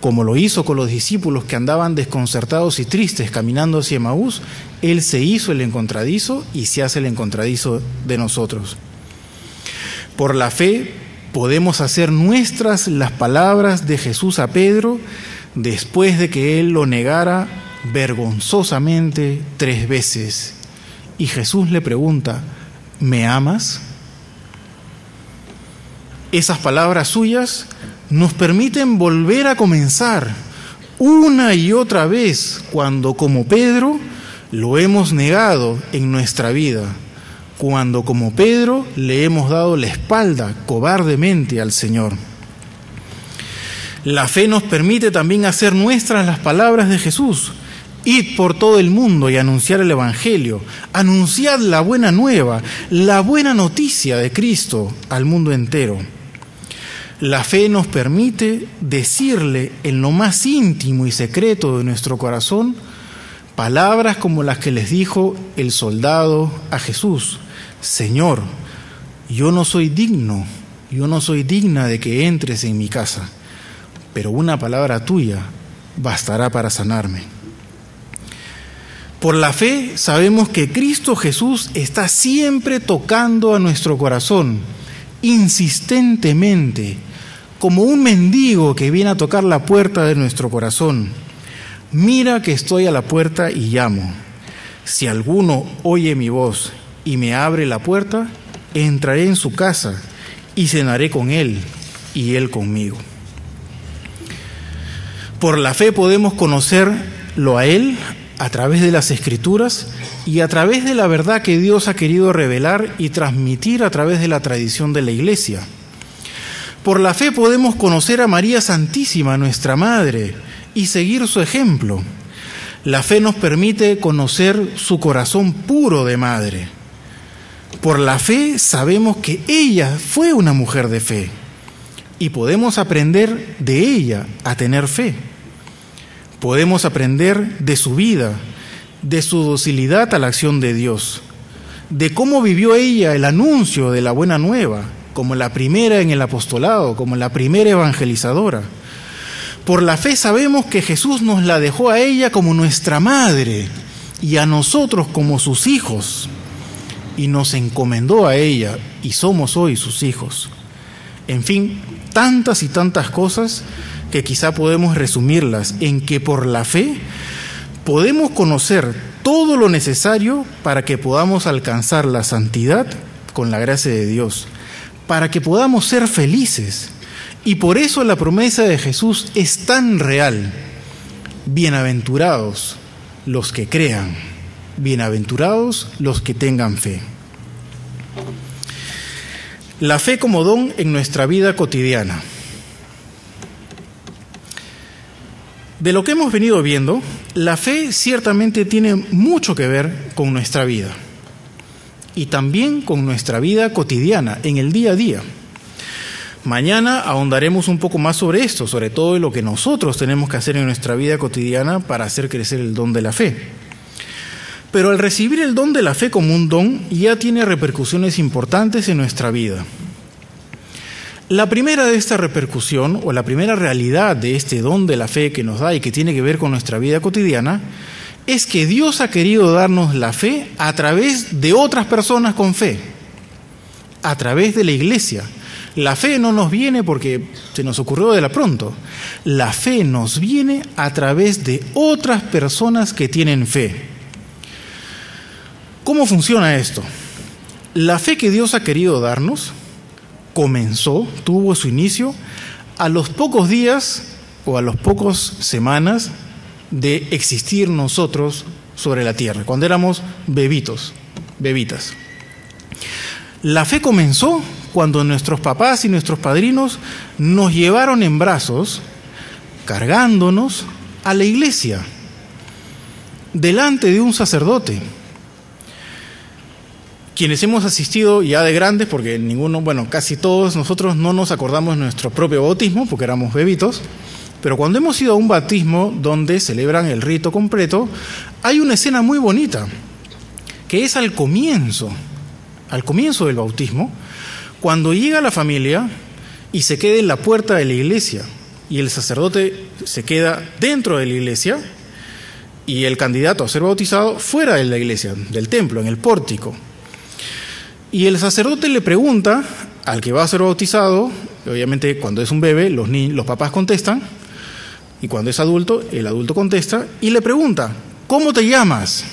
como lo hizo con los discípulos que andaban desconcertados y tristes caminando hacia Emaús. Él se hizo el encontradizo y se hace el encontradizo de nosotros. Por la fe podemos hacer nuestras las palabras de Jesús a Pedro después de que él lo negara vergonzosamente 3 veces. Y Jesús le pregunta: ¿me amas? Esas palabras suyas nos permiten volver a comenzar una y otra vez cuando, como Pedro, lo hemos negado en nuestra vida, cuando, como Pedro, le hemos dado la espalda cobardemente al Señor. La fe nos permite también hacer nuestras las palabras de Jesús: id por todo el mundo y anunciar el Evangelio, anunciad la buena nueva, la buena noticia de Cristo al mundo entero. La fe nos permite decirle en lo más íntimo y secreto de nuestro corazón palabras como las que les dijo el soldado a Jesús: Señor, yo no soy digna de que entres en mi casa, pero una palabra tuya bastará para sanarme. Por la fe sabemos que Cristo Jesús está siempre tocando a nuestro corazón, insistentemente, como un mendigo que viene a tocar la puerta de nuestro corazón. Mira que estoy a la puerta y llamo. Si alguno oye mi voz y me abre la puerta, entraré en su casa y cenaré con él y él conmigo. Por la fe podemos conocerlo a Él a través de las Escrituras y a través de la verdad que Dios ha querido revelar y transmitir a través de la tradición de la Iglesia. Por la fe podemos conocer a María Santísima, nuestra Madre, y seguir su ejemplo. La fe nos permite conocer su corazón puro de madre. Por la fe sabemos que ella fue una mujer de fe y podemos aprender de ella a tener fe. Podemos aprender de su vida, de su docilidad a la acción de Dios, de cómo vivió ella el anuncio de la buena nueva, como la primera en el apostolado, como la primera evangelizadora. Por la fe sabemos que Jesús nos la dejó a ella como nuestra madre y a nosotros como sus hijos, y nos encomendó a ella, y somos hoy sus hijos. En fin, tantas y tantas cosas que quizá podemos resumirlas en que por la fe podemos conocer todo lo necesario para que podamos alcanzar la santidad con la gracia de Dios, para que podamos ser felices. Y por eso la promesa de Jesús es tan real: bienaventurados los que crean, bienaventurados los que tengan fe. La fe como don en nuestra vida cotidiana. De lo que hemos venido viendo, la fe ciertamente tiene mucho que ver con nuestra vida y también con nuestra vida cotidiana, en el día a día. Mañana ahondaremos un poco más sobre esto, sobre todo lo que nosotros tenemos que hacer en nuestra vida cotidiana para hacer crecer el don de la fe. Pero al recibir el don de la fe como un don, ya tiene repercusiones importantes en nuestra vida. La primera de esta repercusión, o la primera realidad de este don de la fe que nos da y que tiene que ver con nuestra vida cotidiana, es que Dios ha querido darnos la fe a través de otras personas con fe, a través de la iglesia. La fe no nos viene porque se nos ocurrió de la pronto. La fe nos viene a través de otras personas que tienen fe. ¿Cómo funciona esto? La fe que Dios ha querido darnos tuvo su inicio a los pocos días o a los pocos semanas de existir nosotros sobre la tierra, cuando éramos bebitas. La fe comenzó cuando nuestros papás y nuestros padrinos nos llevaron en brazos, cargándonos a la iglesia, delante de un sacerdote. Quienes hemos asistido ya de grandes, porque casi todos nosotros no nos acordamos de nuestro propio bautismo, porque éramos bebitos, pero cuando hemos ido a un bautismo donde celebran el rito completo, hay una escena muy bonita, que es al comienzo del bautismo, cuando llega la familia y se queda en la puerta de la iglesia, y el sacerdote se queda dentro de la iglesia, y el candidato a ser bautizado fuera de la iglesia, del templo, en el pórtico. Y el sacerdote le pregunta al que va a ser bautizado, obviamente cuando es un bebé los papás contestan, y cuando es adulto, el adulto contesta, y le pregunta, ¿cómo te llamas?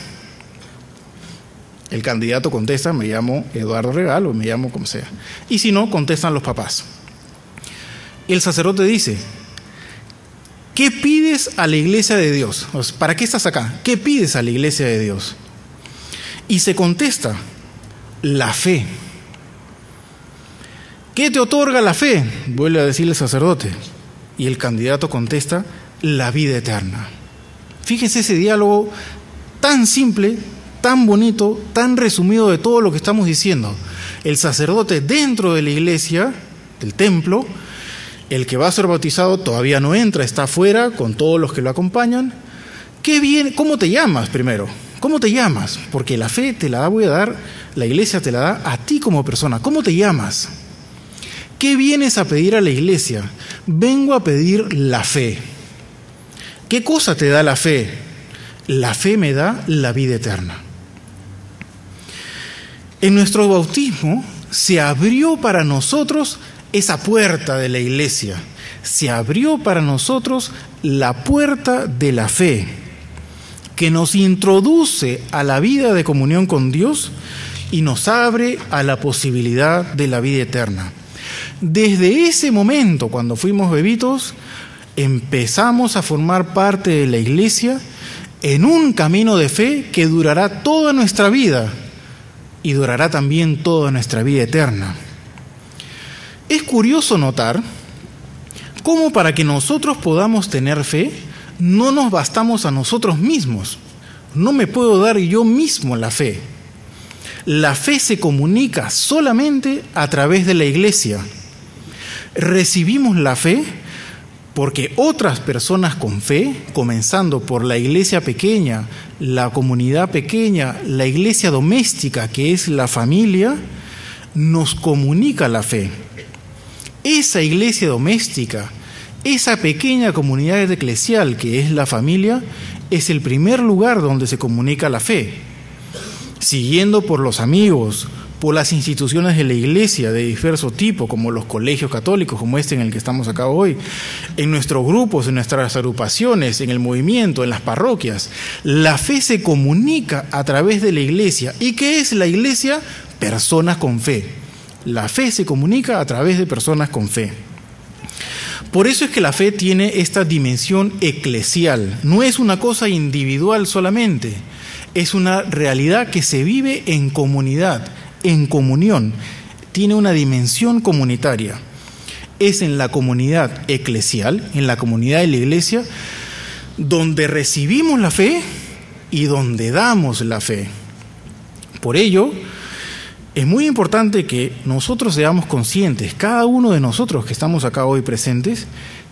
El candidato contesta, me llamo Eduardo Regal, o me llamo como sea. Y si no, contestan los papás. El sacerdote dice, ¿qué pides a la iglesia de Dios? ¿Para qué estás acá? ¿Qué pides a la iglesia de Dios? Y se contesta, la fe. ¿Qué te otorga la fe? Vuelve a decirle el sacerdote. Y el candidato contesta, la vida eterna. Fíjense ese diálogo tan simple, tan bonito, tan resumido de todo lo que estamos diciendo. El sacerdote dentro de la iglesia, del templo, el que va a ser bautizado todavía no entra, está afuera con todos los que lo acompañan. ¿Qué bien? ¿Cómo te llamas primero? ¿Cómo te llamas? Porque la fe te la voy a dar, la iglesia te la da a ti como persona. ¿Cómo te llamas? ¿Qué vienes a pedir a la iglesia? Vengo a pedir la fe. ¿Qué cosa te da la fe? La fe me da la vida eterna. En nuestro bautismo se abrió para nosotros esa puerta de la iglesia. Se abrió para nosotros la puerta de la fe, que nos introduce a la vida de comunión con Dios y nos abre a la posibilidad de la vida eterna. Desde ese momento, cuando fuimos bebitos, empezamos a formar parte de la iglesia en un camino de fe que durará toda nuestra vida y durará también toda nuestra vida eterna. Es curioso notar cómo para que nosotros podamos tener fe, no nos bastamos a nosotros mismos. No me puedo dar yo mismo la fe. La fe se comunica solamente a través de la iglesia. Recibimos la fe porque otras personas con fe, comenzando por la iglesia pequeña, la comunidad pequeña, la iglesia doméstica, que es la familia, nos comunica la fe. Esa iglesia doméstica, esa pequeña comunidad eclesial que es la familia, es el primer lugar donde se comunica la fe. Siguiendo por los amigos, por las instituciones de la iglesia de diverso tipo, como los colegios católicos, como este en el que estamos acá hoy, en nuestros grupos, en nuestras agrupaciones, en el movimiento, en las parroquias. La fe se comunica a través de la iglesia. ¿Y qué es la iglesia? Personas con fe. La fe se comunica a través de personas con fe. Por eso es que la fe tiene esta dimensión eclesial. No es una cosa individual solamente, es una realidad que se vive en comunidad, en comunión. Tiene una dimensión comunitaria. Es en la comunidad eclesial, en la comunidad de la iglesia, donde recibimos la fe y donde damos la fe. Por ello, es muy importante que nosotros seamos conscientes, cada uno de nosotros que estamos acá hoy presentes,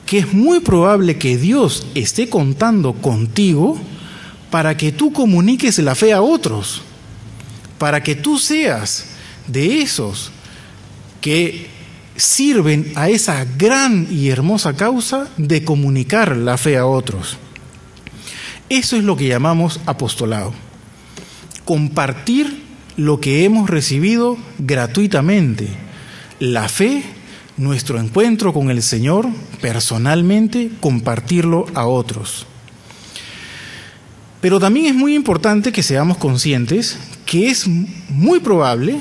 que es muy probable que Dios esté contando contigo para que tú comuniques la fe a otros, para que tú seas de esos que sirven a esa gran y hermosa causa de comunicar la fe a otros. Eso es lo que llamamos apostolado. Compartir lo que hemos recibido gratuitamente. La fe, nuestro encuentro con el Señor, personalmente, compartirlo a otros. Pero también es muy importante que seamos conscientes que es muy probable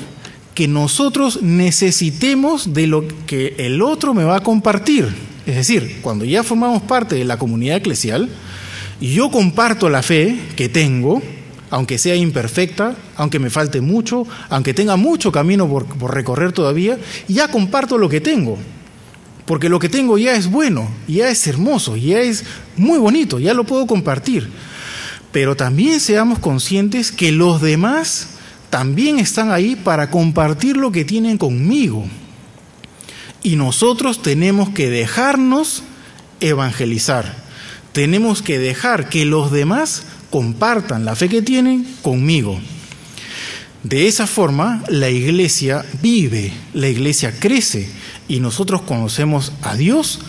que nosotros necesitemos de lo que el otro me va a compartir. Es decir, cuando ya formamos parte de la comunidad eclesial, yo comparto la fe que tengo, aunque sea imperfecta, aunque me falte mucho, aunque tenga mucho camino por recorrer todavía, ya comparto lo que tengo. Porque lo que tengo ya es bueno, ya es hermoso, ya es muy bonito, ya lo puedo compartir. Pero también seamos conscientes que los demás también están ahí para compartir lo que tienen conmigo. Y nosotros tenemos que dejarnos evangelizar. Tenemos que dejar que los demás compartan la fe que tienen conmigo. De esa forma, la iglesia vive, la iglesia crece y nosotros conocemos a Dios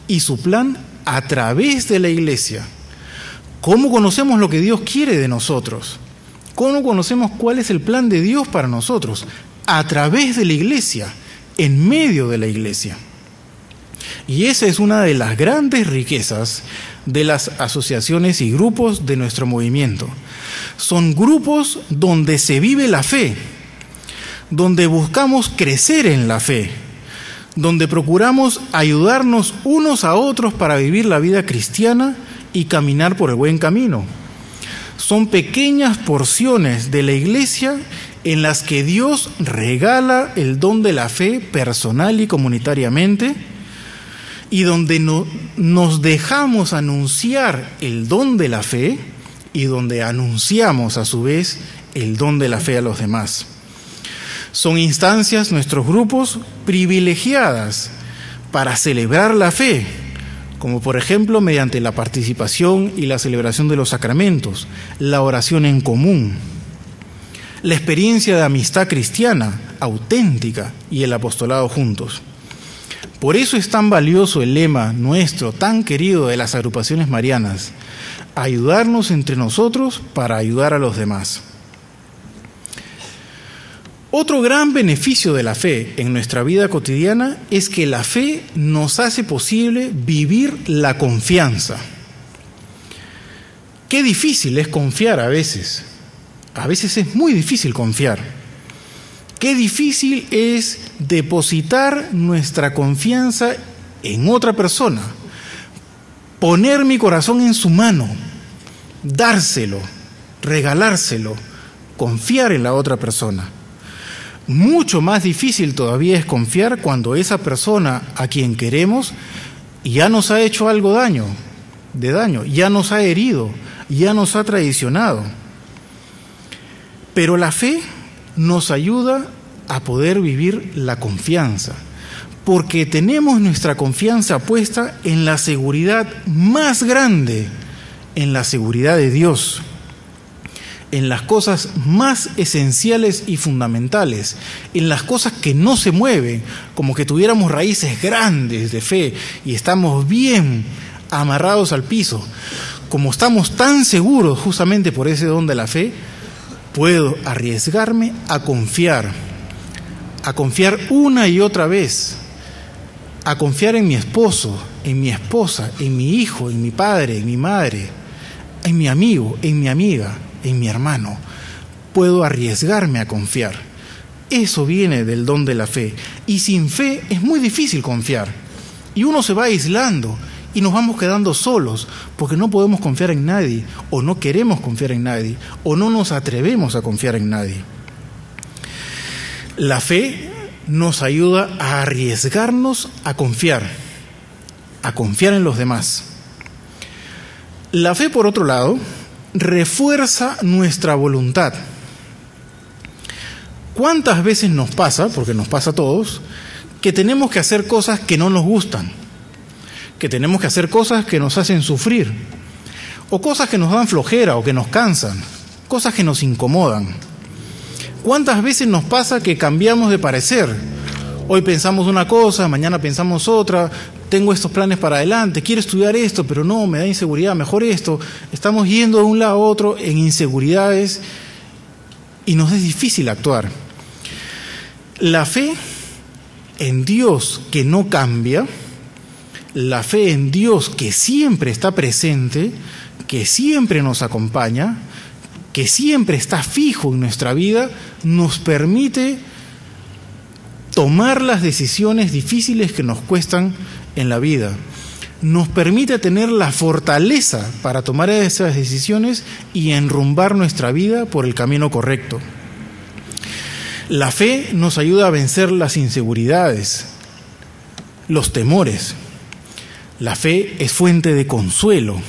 y su plan a través de la iglesia. ¿Cómo conocemos lo que Dios quiere de nosotros? ¿Cómo conocemos cuál es el plan de Dios para nosotros? A través de la iglesia, en medio de la iglesia. Y esa es una de las grandes riquezas de las asociaciones y grupos de nuestro movimiento. Son grupos donde se vive la fe, donde buscamos crecer en la fe, donde procuramos ayudarnos unos a otros para vivir la vida cristiana y caminar por el buen camino. Son pequeñas porciones de la iglesia en las que Dios regala el don de la fe personal y comunitariamente, y donde nos dejamos anunciar el don de la fe y donde anunciamos a su vez el don de la fe a los demás. Son instancias, nuestros grupos, privilegiadas para celebrar la fe, como por ejemplo mediante la participación y la celebración de los sacramentos, la oración en común, la experiencia de amistad cristiana auténtica y el apostolado juntos. Por eso es tan valioso el lema nuestro, tan querido de las agrupaciones marianas: ayudarnos entre nosotros para ayudar a los demás. Otro gran beneficio de la fe en nuestra vida cotidiana es que la fe nos hace posible vivir la confianza. Qué difícil es confiar a veces. A veces es muy difícil confiar. Qué difícil es depositar nuestra confianza en otra persona, poner mi corazón en su mano, dárselo, regalárselo, confiar en la otra persona. Mucho más difícil todavía es confiar cuando esa persona a quien queremos ya nos ha hecho algo de daño, ya nos ha herido, ya nos ha traicionado. Pero la fe nos ayuda a poder vivir la confianza, porque tenemos nuestra confianza puesta en la seguridad más grande, en la seguridad de Dios, en las cosas más esenciales y fundamentales, en las cosas que no se mueven, como que tuviéramos raíces grandes de fe y estamos bien amarrados al piso. Como estamos tan seguros justamente por ese don de la fe, puedo arriesgarme a confiar una y otra vez, a confiar en mi esposo, en mi esposa, en mi hijo, en mi padre, en mi madre, en mi amigo, en mi amiga, en mi hermano. Puedo arriesgarme a confiar. Eso viene del don de la fe. Y sin fe es muy difícil confiar. Y uno se va aislando y nos vamos quedando solos porque no podemos confiar en nadie, o no queremos confiar en nadie, o no nos atrevemos a confiar en nadie. La fe nos ayuda a arriesgarnos a confiar en los demás. La fe, por otro lado, refuerza nuestra voluntad. ¿Cuántas veces nos pasa, porque nos pasa a todos, que tenemos que hacer cosas que no nos gustan, que tenemos que hacer cosas que nos hacen sufrir, o cosas que nos dan flojera o que nos cansan, cosas que nos incomodan. ¿Cuántas veces nos pasa que cambiamos de parecer? Hoy pensamos una cosa, mañana pensamos otra, tengo estos planes para adelante, quiero estudiar esto, pero no, me da inseguridad, mejor esto. Estamos yendo de un lado a otro en inseguridades y nos es difícil actuar. La fe en Dios que no cambia, la fe en Dios que siempre está presente, que siempre nos acompaña, que siempre está fijo en nuestra vida, nos permite tomar las decisiones difíciles que nos cuestan en la vida. Nos permite tener la fortaleza para tomar esas decisiones y enrumbar nuestra vida por el camino correcto. La fe nos ayuda a vencer las inseguridades, los temores. La fe es fuente de consuelo.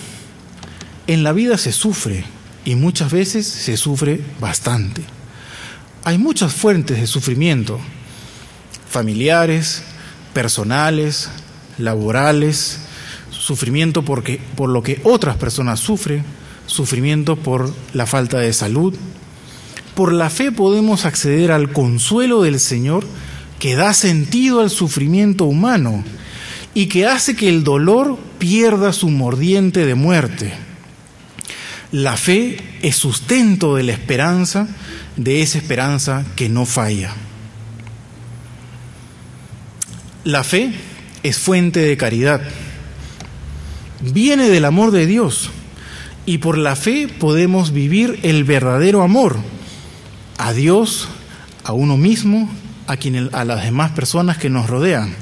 En la vida se sufre y muchas veces se sufre bastante. Hay muchas fuentes de sufrimiento, familiares, personales, laborales, sufrimiento por lo que otras personas sufren, sufrimiento por la falta de salud. Por la fe podemos acceder al consuelo del Señor que da sentido al sufrimiento humano y que hace que el dolor pierda su mordiente de muerte. La fe es sustento de la esperanza, de esa esperanza que no falla. La fe es fuente de caridad. Viene del amor de Dios y por la fe podemos vivir el verdadero amor a Dios, a uno mismo, a las demás personas que nos rodean.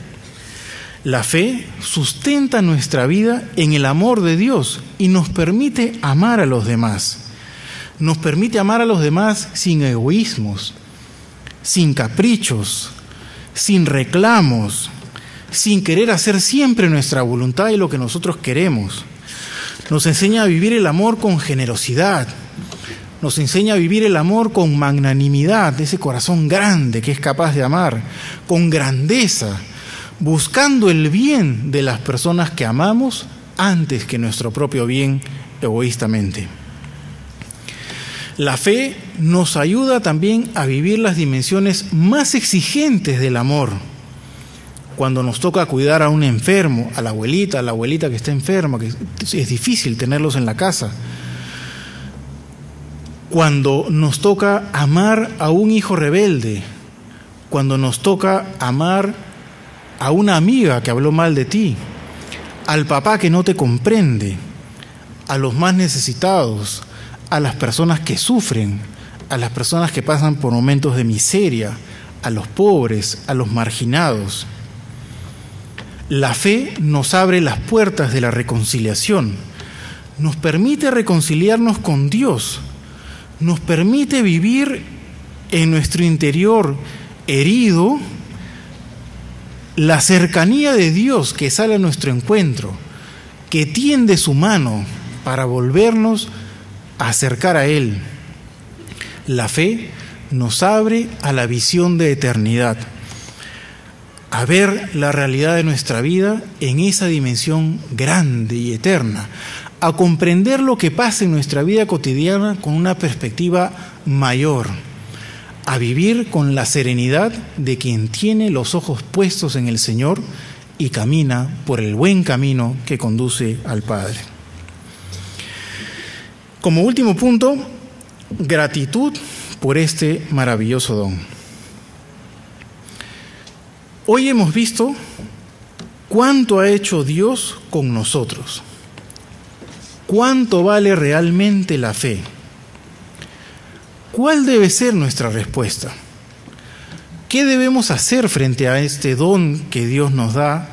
La fe sustenta nuestra vida en el amor de Dios y nos permite amar a los demás. Nos permite amar a los demás sin egoísmos, sin caprichos, sin reclamos, sin querer hacer siempre nuestra voluntad y lo que nosotros queremos. Nos enseña a vivir el amor con generosidad. Nos enseña a vivir el amor con magnanimidad, ese corazón grande que es capaz de amar, con grandeza, buscando el bien de las personas que amamos antes que nuestro propio bien egoístamente. La fe nos ayuda también a vivir las dimensiones más exigentes del amor. Cuando nos toca cuidar a un enfermo, a la abuelita que está enferma, que es difícil tenerlos en la casa. Cuando nos toca amar a un hijo rebelde, cuando nos toca amar a una amiga que habló mal de ti, al papá que no te comprende, a los más necesitados, a las personas que sufren, a las personas que pasan por momentos de miseria, a los pobres, a los marginados. La fe nos abre las puertas de la reconciliación, nos permite reconciliarnos con Dios, nos permite vivir en nuestro interior herido la cercanía de Dios que sale a nuestro encuentro, que tiende su mano para volvernos a acercar a Él. La fe nos abre a la visión de eternidad, a ver la realidad de nuestra vida en esa dimensión grande y eterna, a comprender lo que pasa en nuestra vida cotidiana con una perspectiva mayor, a vivir con la serenidad de quien tiene los ojos puestos en el Señor y camina por el buen camino que conduce al Padre. Como último punto, gratitud por este maravilloso don. Hoy hemos visto cuánto ha hecho Dios con nosotros, cuánto vale realmente la fe. ¿Cuál debe ser nuestra respuesta? ¿Qué debemos hacer frente a este don que Dios nos da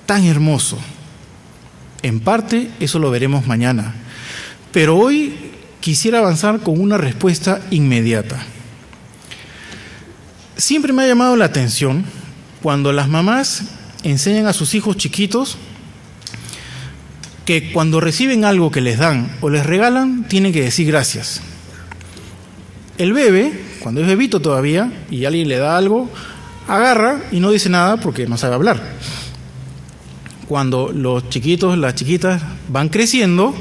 tan hermoso? En parte, eso lo veremos mañana. Pero hoy quisiera avanzar con una respuesta inmediata. Siempre me ha llamado la atención cuando las mamás enseñan a sus hijos chiquitos que cuando reciben algo que les dan o les regalan, tienen que decir gracias. El bebé, cuando es bebito todavía, y alguien le da algo, agarra y no dice nada porque no sabe hablar. Cuando los chiquitos, las chiquitas van creciendo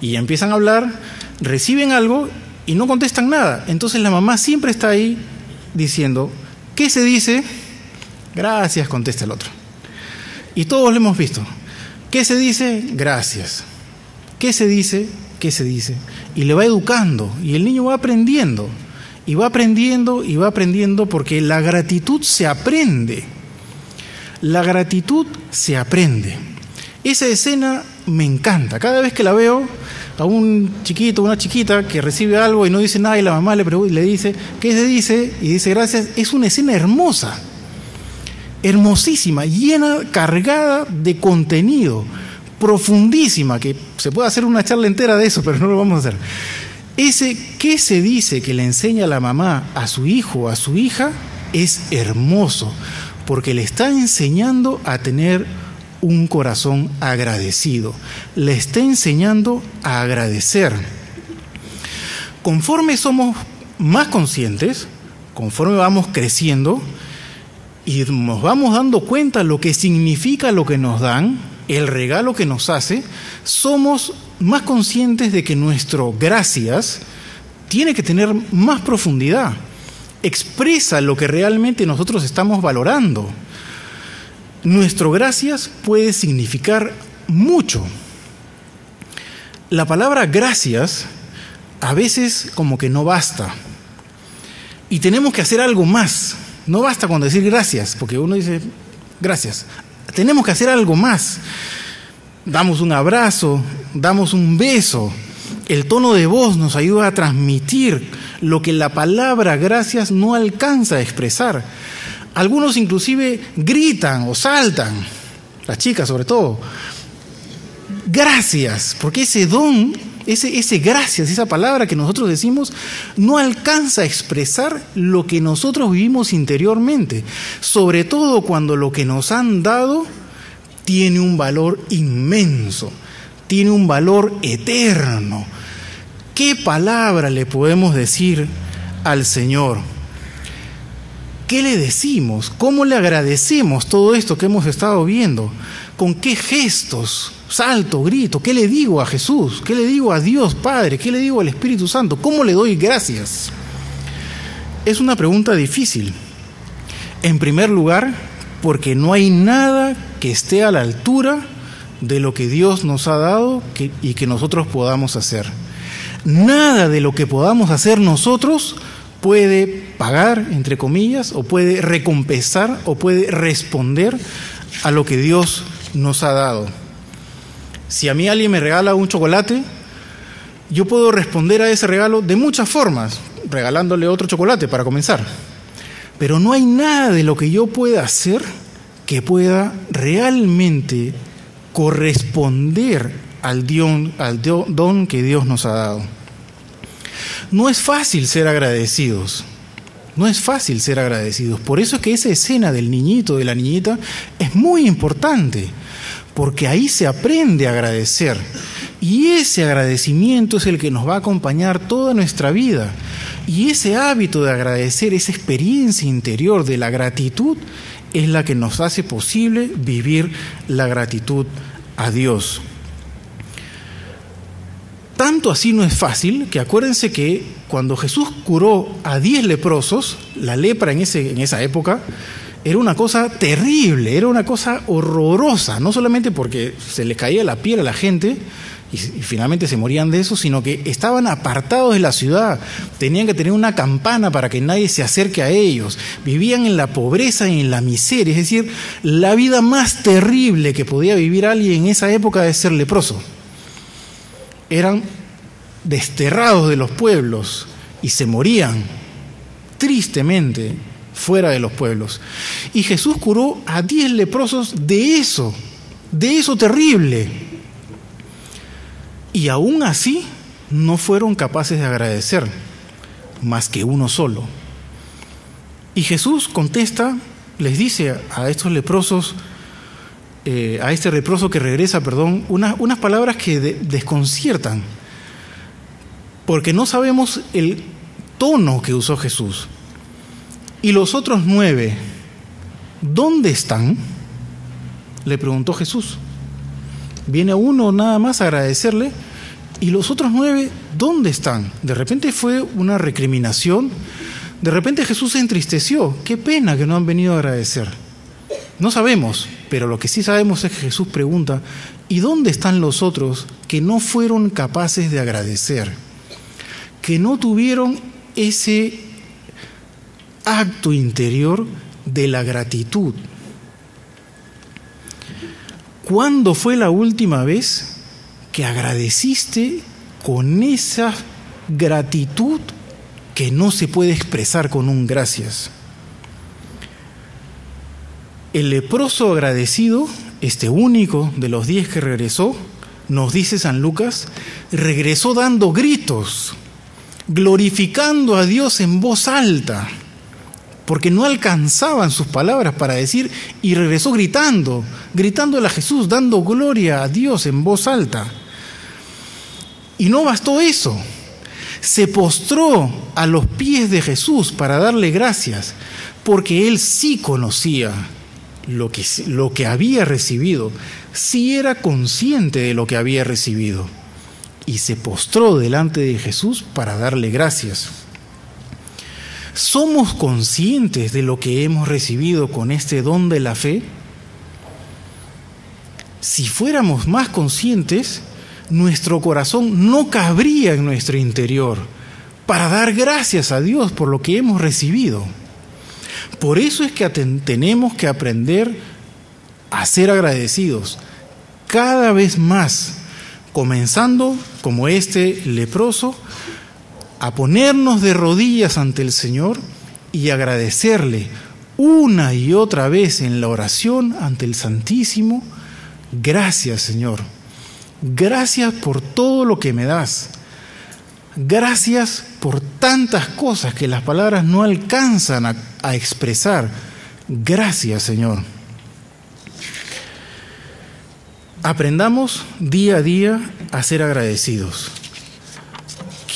Y empiezan a hablar, reciben algo y no contestan nada. Entonces la mamá siempre está ahí diciendo, ¿qué se dice? Gracias, contesta el otro. Y todos lo hemos visto. ¿Qué se dice? Gracias. ¿Qué se dice? ¿Qué se dice? Y le va educando, y el niño va aprendiendo, y va aprendiendo, y va aprendiendo, porque la gratitud se aprende. La gratitud se aprende. Esa escena me encanta. Cada vez que la veo, a un chiquito, una chiquita que recibe algo y no dice nada, y la mamá le pregunta y le dice, ¿qué se dice? Y dice gracias. Es una escena hermosa, hermosísima, llena, cargada de contenido, profundísima, que se puede hacer una charla entera de eso, pero no lo vamos a hacer. Ese ¿qué se dice? Que le enseña la mamá a su hijo, a su hija, es hermoso, porque le está enseñando a tener un corazón agradecido, le está enseñando a agradecer. Conforme somos más conscientes, conforme vamos creciendo y nos vamos dando cuenta lo que significa lo que nos dan, el regalo que nos hace, somos más conscientes de que nuestro gracias tiene que tener más profundidad, expresa lo que realmente nosotros estamos valorando. Nuestro gracias puede significar mucho. La palabra gracias a veces como que no basta y tenemos que hacer algo más. No basta con decir gracias, porque uno dice gracias. Tenemos que hacer algo más. Damos un abrazo, damos un beso. El tono de voz nos ayuda a transmitir lo que la palabra gracias no alcanza a expresar. Algunos inclusive gritan o saltan, las chicas sobre todo. Gracias, porque ese don, ese gracias, esa palabra que nosotros decimos, no alcanza a expresar lo que nosotros vivimos interiormente, sobre todo cuando lo que nos han dado tiene un valor inmenso, tiene un valor eterno. ¿Qué palabra le podemos decir al Señor? ¿Qué le decimos? ¿Cómo le agradecemos todo esto que hemos estado viendo? ¿Con qué gestos? Salto, grito. ¿Qué le digo a Jesús? ¿Qué le digo a Dios Padre? ¿Qué le digo al Espíritu Santo? ¿Cómo le doy gracias? Es una pregunta difícil. En primer lugar, porque no hay nada que esté a la altura de lo que Dios nos ha dado y que nosotros podamos hacer. Nada de lo que podamos hacer nosotros puede pagar, entre comillas, o puede recompensar, o puede responder a lo que Dios nos ha dado. Si a mí alguien me regala un chocolate, yo puedo responder a ese regalo de muchas formas, regalándole otro chocolate para comenzar. Pero no hay nada de lo que yo pueda hacer que pueda realmente corresponder al don que Dios nos ha dado. No es fácil ser agradecidos. No es fácil ser agradecidos. Por eso es que esa escena del niñito, de la niñita, es muy importante. Porque ahí se aprende a agradecer. Y ese agradecimiento es el que nos va a acompañar toda nuestra vida. Y ese hábito de agradecer, esa experiencia interior de la gratitud, es la que nos hace posible vivir la gratitud a Dios. Tanto así no es fácil que acuérdense que cuando Jesús curó a 10 leprosos, la lepra en esa época era una cosa terrible, era una cosa horrorosa, no solamente porque se les caía la piel a la gente y finalmente se morían de eso, sino que estaban apartados de la ciudad, tenían que tener una campana para que nadie se acerque a ellos, vivían en la pobreza y en la miseria, es decir, la vida más terrible que podía vivir alguien en esa época es ser leproso. Eran desterrados de los pueblos y se morían tristemente fuera de los pueblos. Y Jesús curó a 10 leprosos de eso terrible. Y aún así no fueron capaces de agradecer, más que uno solo. Y Jesús contesta, les dice a estos leprosos, a este leproso que regresa, unas palabras que desconciertan, porque no sabemos el tono que usó Jesús. ¿Y los otros 9, dónde están?, le preguntó Jesús. Viene uno nada más a agradecerle ¿Y los otros 9 dónde están? De repente fue una recriminación. De repente Jesús se entristeció. Qué pena que no han venido a agradecer. No sabemos, pero lo que sí sabemos es que Jesús pregunta, ¿y dónde están los otros que no fueron capaces de agradecer? Que no tuvieron ese acto interior de la gratitud. ¿Cuándo fue la última vez que agradeciste con esa gratitud que no se puede expresar con un gracias? El leproso agradecido, este único de los 10 que regresó, nos dice San Lucas, regresó dando gritos, glorificando a Dios en voz alta, porque no alcanzaban sus palabras para decir, y regresó gritándole a Jesús, dando gloria a Dios en voz alta. Y no bastó eso, se postró a los pies de Jesús para darle gracias, porque él sí conocía lo que había recibido, sí era consciente de lo que había recibido, y se postró delante de Jesús para darle gracias. ¿Somos conscientes de lo que hemos recibido con este don de la fe? Si fuéramos más conscientes, nuestro corazón no cabría en nuestro interior para dar gracias a Dios por lo que hemos recibido. Por eso es que tenemos que aprender a ser agradecidos cada vez más, comenzando como este leproso, a ponernos de rodillas ante el Señor y agradecerle una y otra vez en la oración ante el Santísimo. Gracias, Señor. Gracias por todo lo que me das. Gracias por tantas cosas que las palabras no alcanzan a expresar. Gracias, Señor. Aprendamos día a día a ser agradecidos.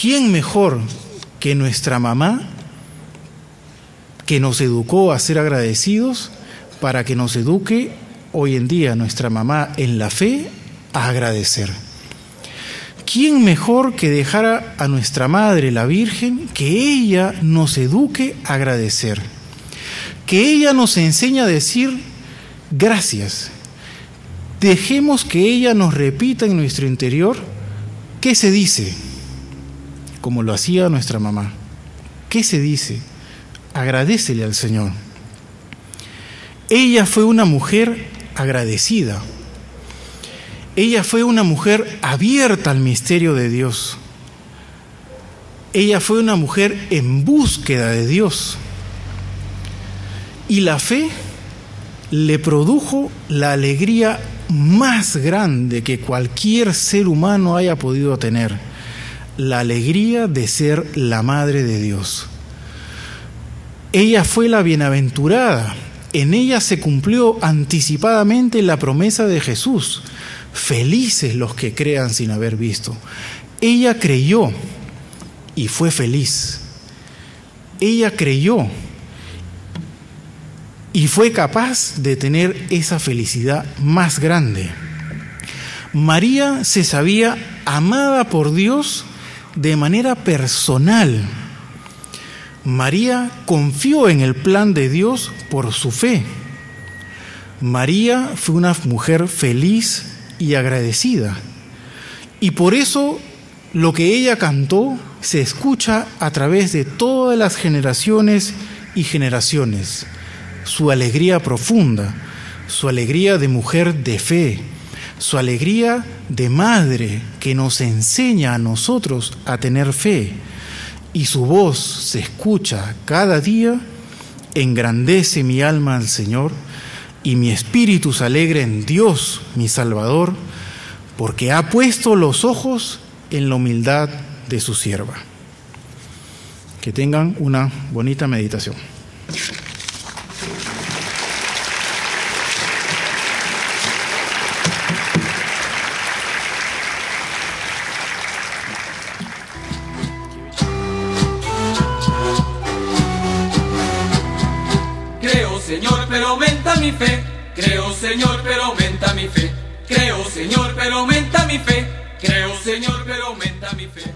¿Quién mejor que nuestra mamá, que nos educó a ser agradecidos, para que nos eduque hoy en día nuestra mamá en la fe a agradecer? ¿Quién mejor que dejar a nuestra Madre, la Virgen, que ella nos eduque a agradecer? Que ella nos enseñe a decir gracias. Dejemos que ella nos repita en nuestro interior qué se dice, como lo hacía nuestra mamá. ¿Qué se dice? Agradécele al Señor. Ella fue una mujer agradecida. Ella fue una mujer abierta al misterio de Dios. Ella fue una mujer en búsqueda de Dios. Y la fe le produjo la alegría más grande que cualquier ser humano haya podido tener: la alegría de ser la madre de Dios. Ella fue la bienaventurada. En ella se cumplió anticipadamente la promesa de Jesús: felices los que crean sin haber visto. Ella creyó y fue feliz. Ella creyó y fue capaz de tener esa felicidad más grande. María se sabía amada por Dios de manera personal. María confió en el plan de Dios por su fe. María fue una mujer feliz y agradecida. Y por eso lo que ella cantó se escucha a través de todas las generaciones y generaciones. Su alegría profunda, su alegría de mujer de fe, su alegría de madre que nos enseña a nosotros a tener fe. Y su voz se escucha cada día: engrandece mi alma al Señor, y mi espíritu se alegra en Dios, mi Salvador, porque ha puesto los ojos en la humildad de su sierva. Que tengan una bonita meditación. Señor, pero aumenta mi fe. Creo, Señor, pero aumenta mi fe. Creo, Señor, pero aumenta mi fe. Creo, Señor, pero aumenta mi fe.